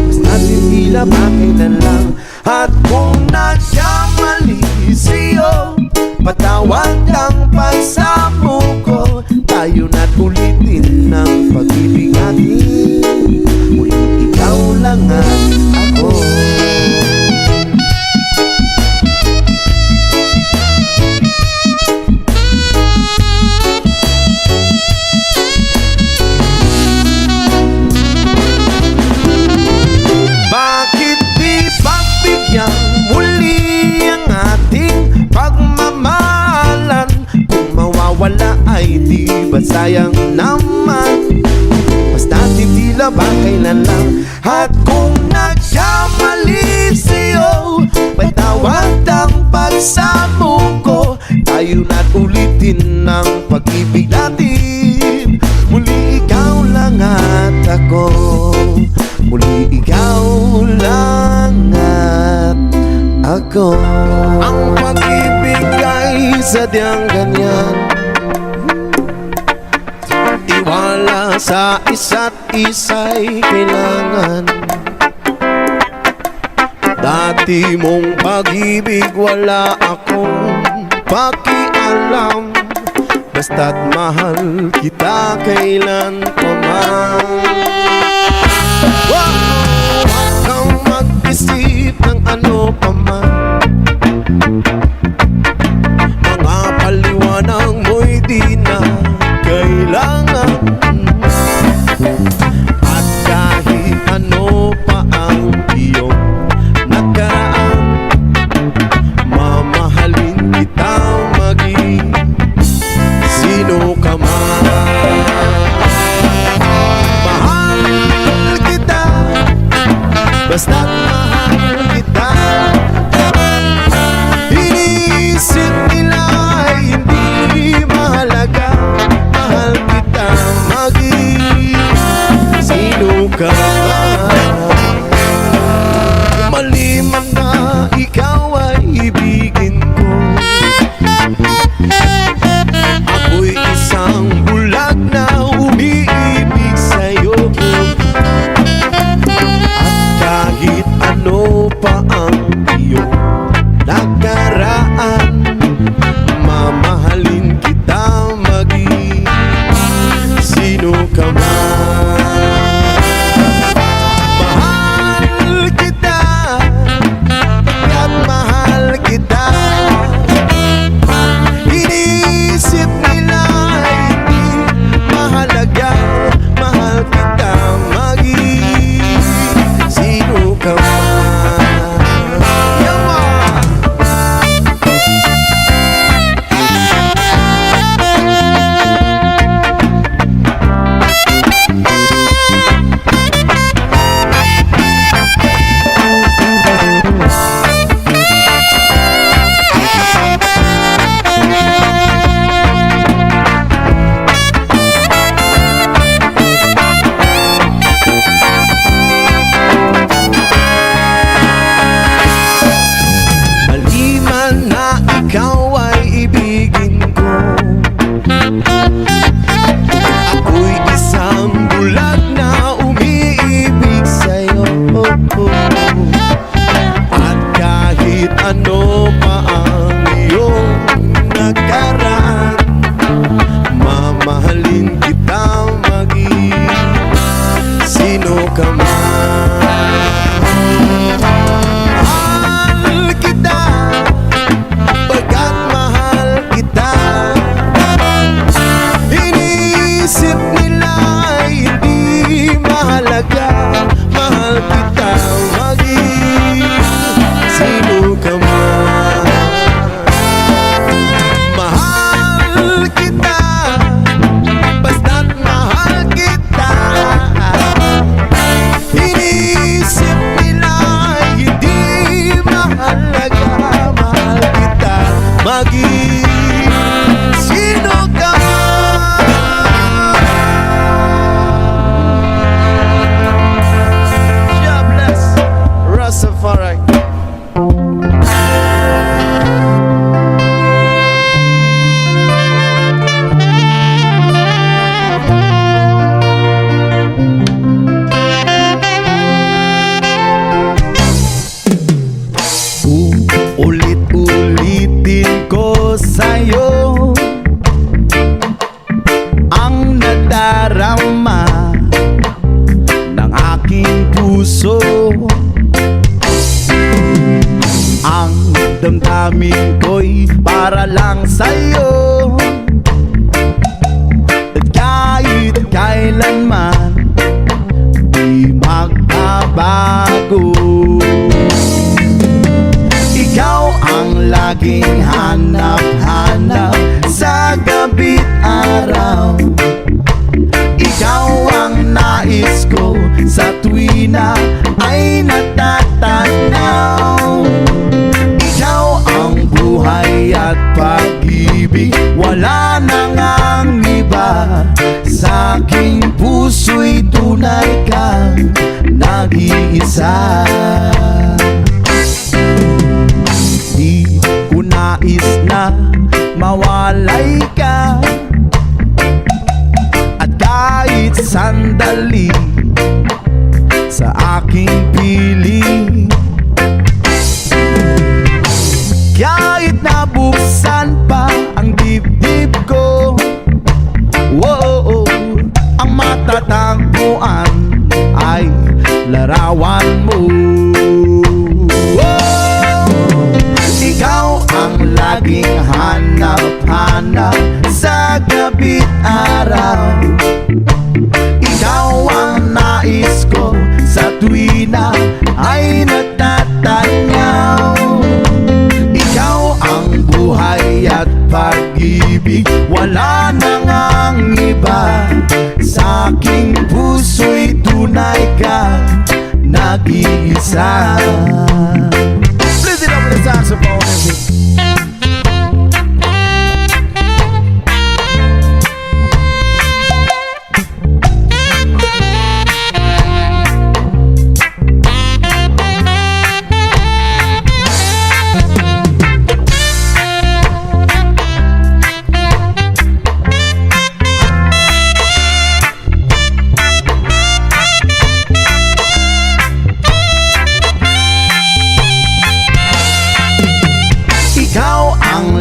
Basta tila ba kailan lang? At kung nagkamali sa'yo, patawad ang pagsamo ko. Tayo na't ulitin ng pag-ibig natin. Muling ikaw lang at ako. Bakit di pagbigyan muli ang ating pagmamahalan? Kung mawawala ay di ba sayang naman? Basta titila ba kailan lang? At kung nagkamali sa'yo, patawad ang pagsamo ko. Tayo na't ulitin ng pag-ibig natin. Muli ikaw lang at ako. Muli ikaw lang at ako. Ang pag-ibig ay sadyang ganyan, tiwala sa isa't isa'y kailangan. Dati mong pag-ibig wala akong pakialam, basta't mahal kita kailan pa man. Wow! Huwag kang mag-isip ng ano pa man. Mga paliwanag mo'y di na kailangan. At kahit ano pa ang iyong nakaraan, mamahalin kita maging sino ka man. Basta't mahal kita. Iniisip nila ay hindi mahalaga. Mahal kita maging sino ka man. Mali man na ikaw ay ibigin ko. Ako'y isang bulag na umiibig sa'yo. Kahit puso. Ang damdamin ko'y para lang sa'yo, at kahit kailanman di magbabago. Ikaw ang laging hanap-hanap sa gabi't araw. Ikaw ang nais ko sa tuwina ay natatanaw. Ikaw ang buhay at pag-ibig, wala nang ang iba. Sa aking puso'y tunay kang nag-iisa. Di ko nais na mawalay ka, at kahit sandali sa aking piling. Kahit nabuksan pa ang dibdib ko, whoa, ang matatagpuan ay larawan mo. Whoa, ikaw ang laging hanap-hanap sa gabi't araw. Ikaw ang nais ko sa tuwina ay natatanaw. Ikaw ang buhay at pag-ibig, wala nang ang iba. Sa aking puso'y tunay kang nag-iisa. Please it up with the saxophone.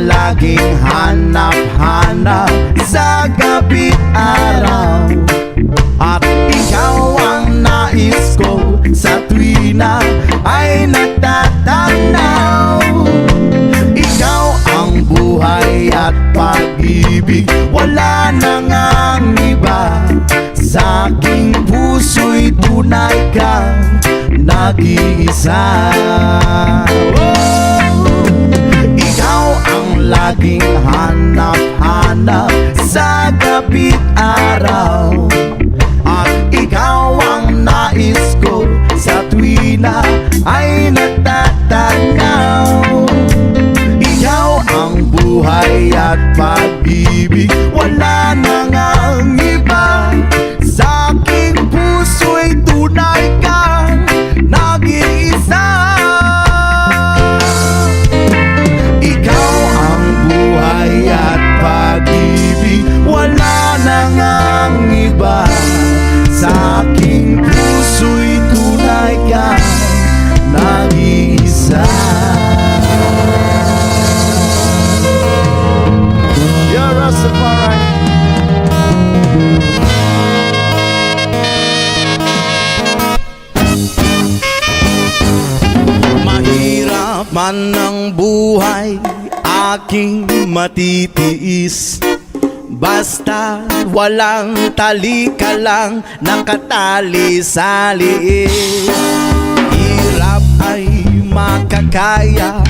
Laging hanap-hanap sa gabi't araw, at ikaw ang nais ko sa tuwina ay natatanaw. Ikaw ang buhay at pag-ibig, wala nang ang iba. Sa aking puso'y tunay kang nag-iisa. Laging hanap-hanap sa gabi't araw, at ikaw ang nais ko sa tuwina ay natatanaw. Ikaw ang buhay at pag-ibig, wala nang ang iba. Sa aking puso'y tunay kang nag-iisa. At pag-ibig, wala nang ang iba. Sa aking puso'y tunay kang nag-iisa. You're Rastafari. Mahirap man ang buhay, aking matitiis, basta walang talika lang nakatali sa liit. Hirap ay makakaya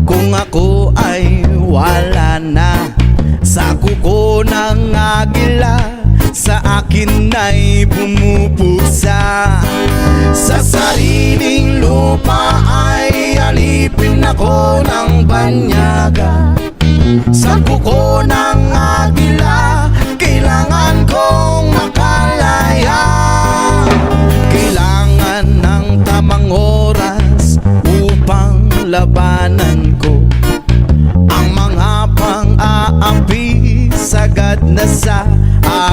kung ako ay wala na. Sa kuko ng agila, sa akin ay bumupugsa. Sa sariling lupa ay alipin ako ng banyaga. Sa kuko ng agila, kailangan kong makalaya. Kailangan ng tamang oras upang labanan ko ang mga pang-aapi sagad na sa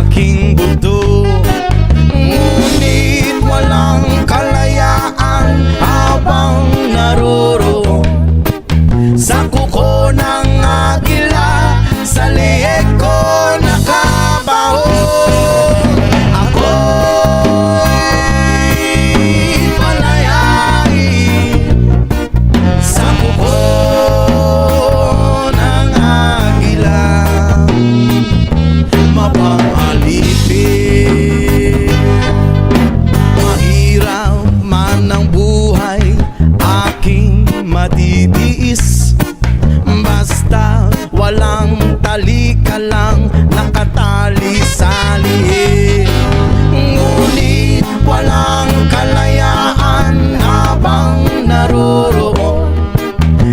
aking buto. Ngunit walang kalayaan habang naroroon sa kuko ng agila, sa leeg ko nakabaon. Ako'y ng buhay aking matitiis. Basta walang talika lang nakatali sa liit. Ngunit walang kalayaan habang naroroon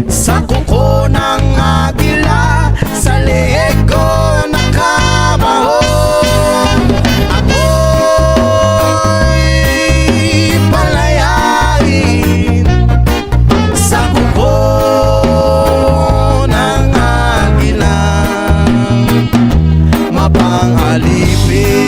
sa kuko ng agila, sa leeg ko nakabahon. Ako'y palayain sa kuko ng agila, mapangalipin.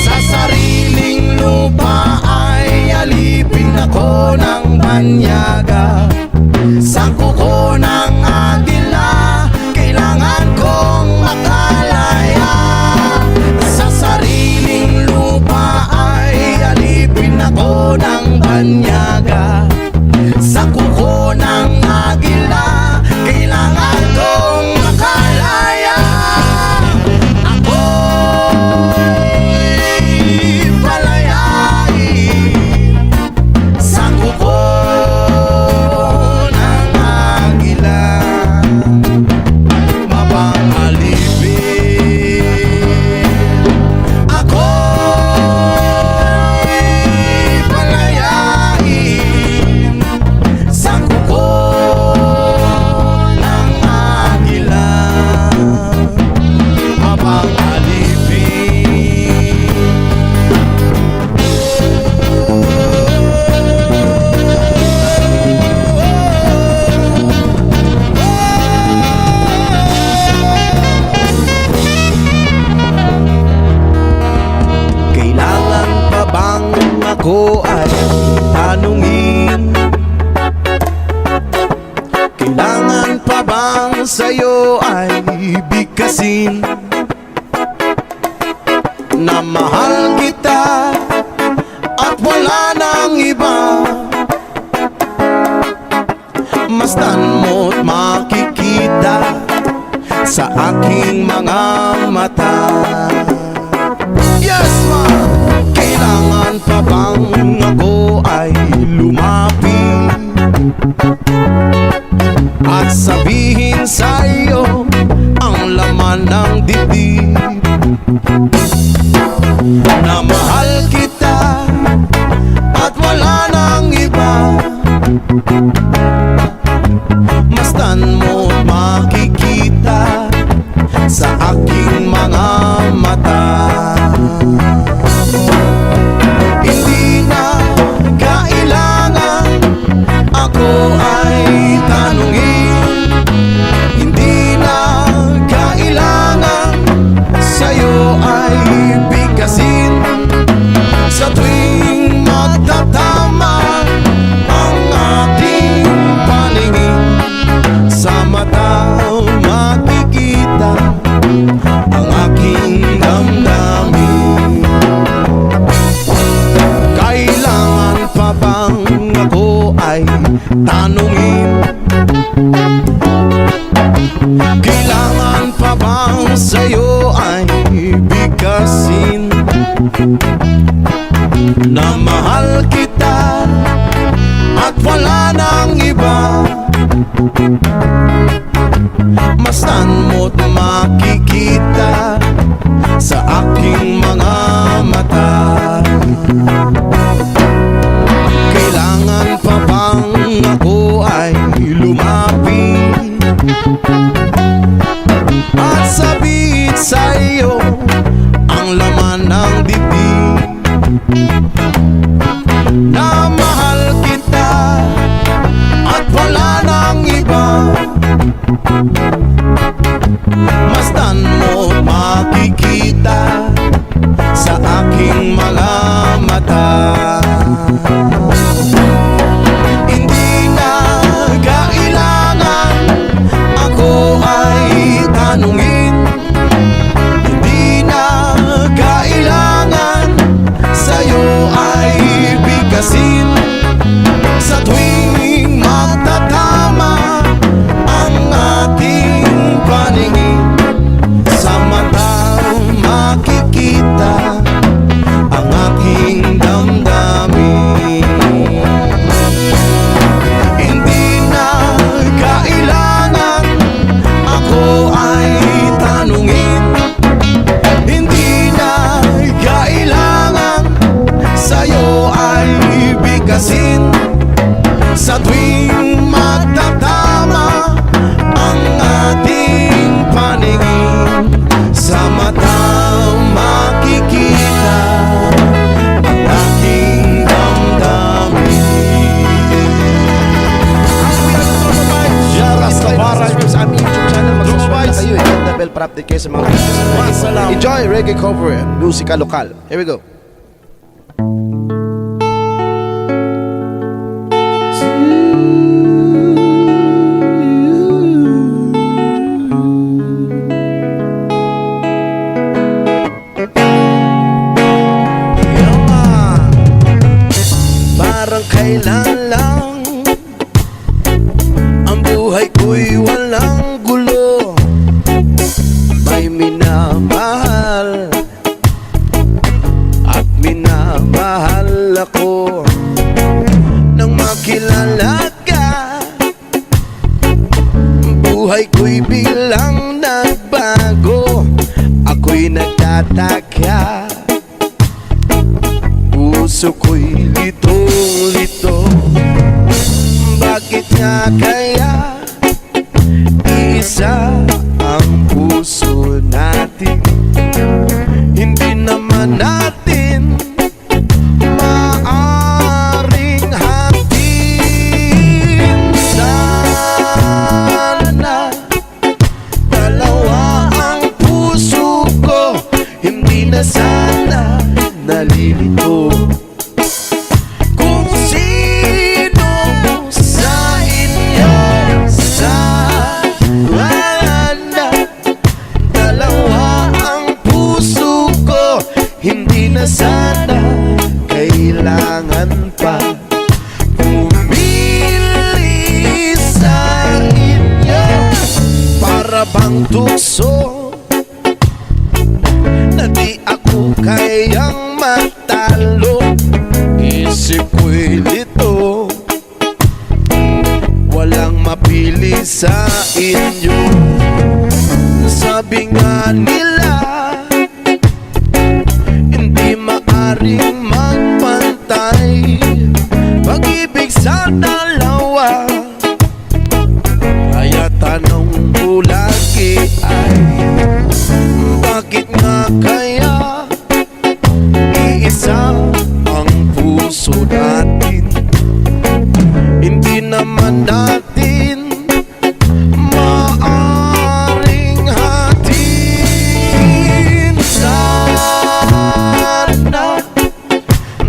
Sa sariling lupa ay alipin ako ng banyaga. Sa kuko ng agila, kailangan kong makalaya. Sa sariling lupa ay alipin ako ng banyaga. Sa kuko ng agila, kailangan kong makalaya. Ako'y palayain sa kuko ng agila, mapangalipin. Ako'y palayain sa kuko ng agila, mapangalipin. Kailangan pa bang ako ay tanungin? Kailangan pa bang sa'yo ay bigkasin na mahal kita at wala nang iba? Masdan mo't makikita sa aking mga mata. Yes, ma'am! Kailangan pa bang ako ay lumapit at sabihin sa'yo ang laman ng dibdib, na mahal kita at wala nang iba? Masdan mo't makikita sa aking mga mata. Hindi na kailangan ako ay tanungin. Hindi na kailangan sa'yo ay bigkasin. Sa tuwing magtatama ang aking paningin, sa mata makikita ang aking damdamin. Kailangan pa bang ako ay tanungin? Kailangan pa bang sa'yo ay bigkasin na mahal kita at wala nang iba? Masdan mo't makikita sa aking mga mata. Kailangan pa bang ako ay lumapit at sabihin sa'yo ang laman ng dibdib, na mahal kita at wala nang iba? Masdan mo makikita sa aking mga mata. Hindi na kailangan ako ay ma-prop din kayo sa mga enjoy reggae cover and musika lokal. Here we go. Parang kailan lang ang buhay ko'y walang gulo. May minamahal at minamahal ako. Nang makilala ka, buhay ko'y bilang nagbago. Ako'y nagtataka, puso ko'y litong-lito. Bakit nga kaya iisa ang puso natin? Hindi naman natin maaring hatiin. Sana dalawa ang puso ko, hindi na sana nalilito. Kung sino sa inyo sana dalawa ang puso ko, hindi na sana kailangan pa pumili sa inyo. Para bang tukso na di ako kayang matalo. Isip ko'y lito, walang mapili sa inyo. Sabi nga nila, hindi maaring magpantay pag-ibig sa dalawa. Kaya tanong ko lagi ay, bakit nga kaya iisa ang puso natin? Hindi naman natin maaring hatiin. Sana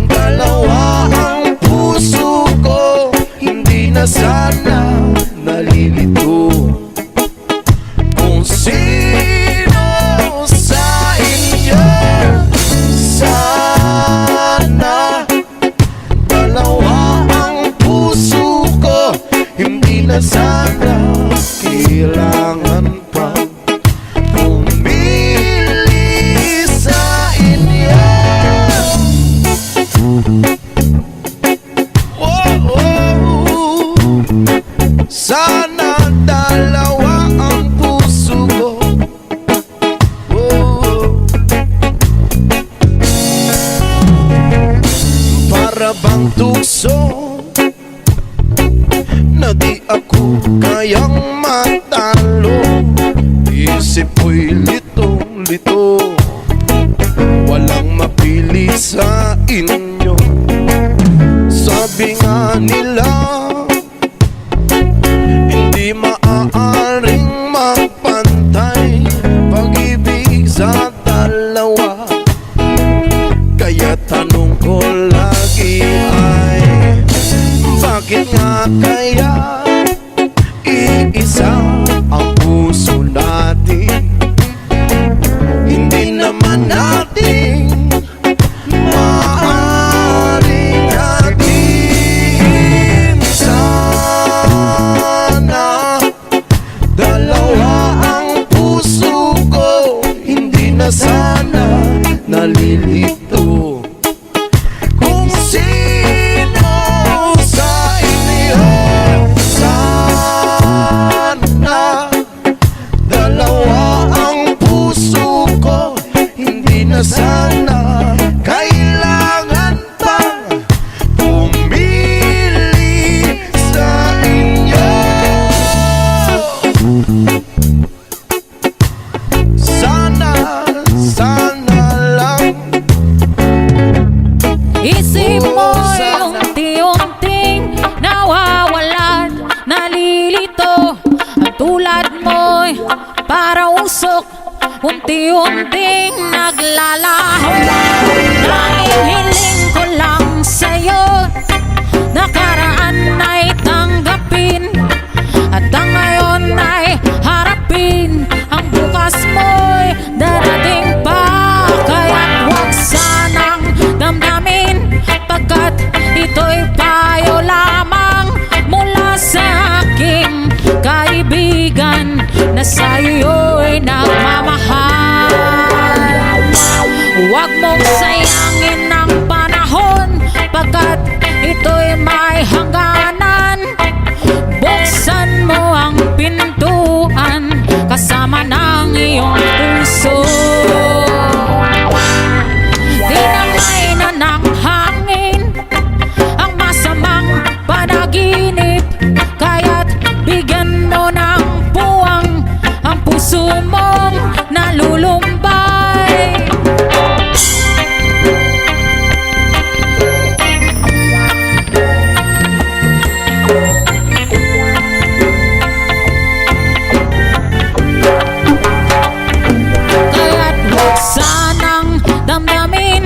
dalawa ang puso ko, hindi na sana nalilito. Kung sino sa inyo sana dalawa ang puso ko, hindi na sana kailangan pa pumili sa inyo. Oh, sana dalawa ang puso ko. Oh, para bang tukso na di ako kayang matalo. Isip ko'y litong-lito, walang mapili sa inyo. Sabi nga nila, hindi maaaring magpantay pag-ibig sa dalawa. Kaya tanong ko lagi ay, bakit nga kaya iisa ang puso natin? Para-usok, unti-unting naglalaho. Dahil hiling ko lang sa'yo, nakaraan ay tanggapin, at ang ngayon ay harapin. Ang bukas mo'y darating pa, kaya't huwag sanang damdamin, pagkat ito'y payo lamang mula sa aking kaibigan na sa'yo'y nagmamahal. Huwag mong sayangin ang panahon, pagkat ito'y may hangganan. Buksan mo ang pintuan kasama ng iyong puso. Dinamay na ng hangin ang masamang panaginip, kaya't bigyan mo ng puwang ang puso mong nalulumbay. Kaya't huwag sanang damdamin,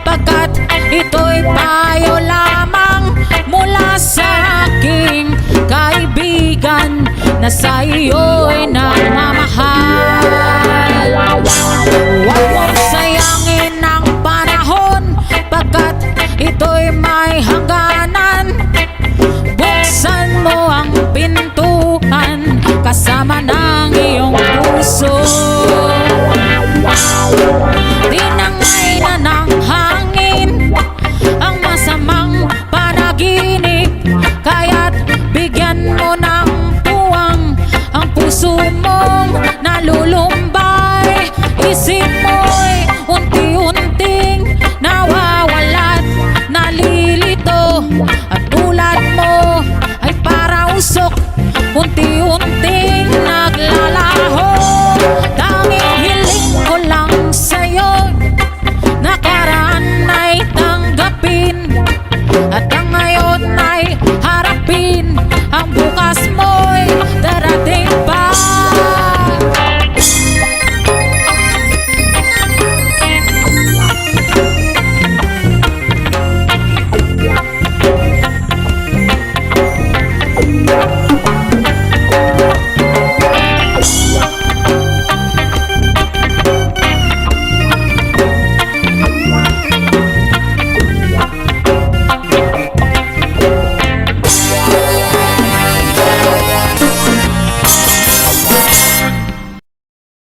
pagkat ito'y payo lamang mula sa aking kaibigan na sa iyo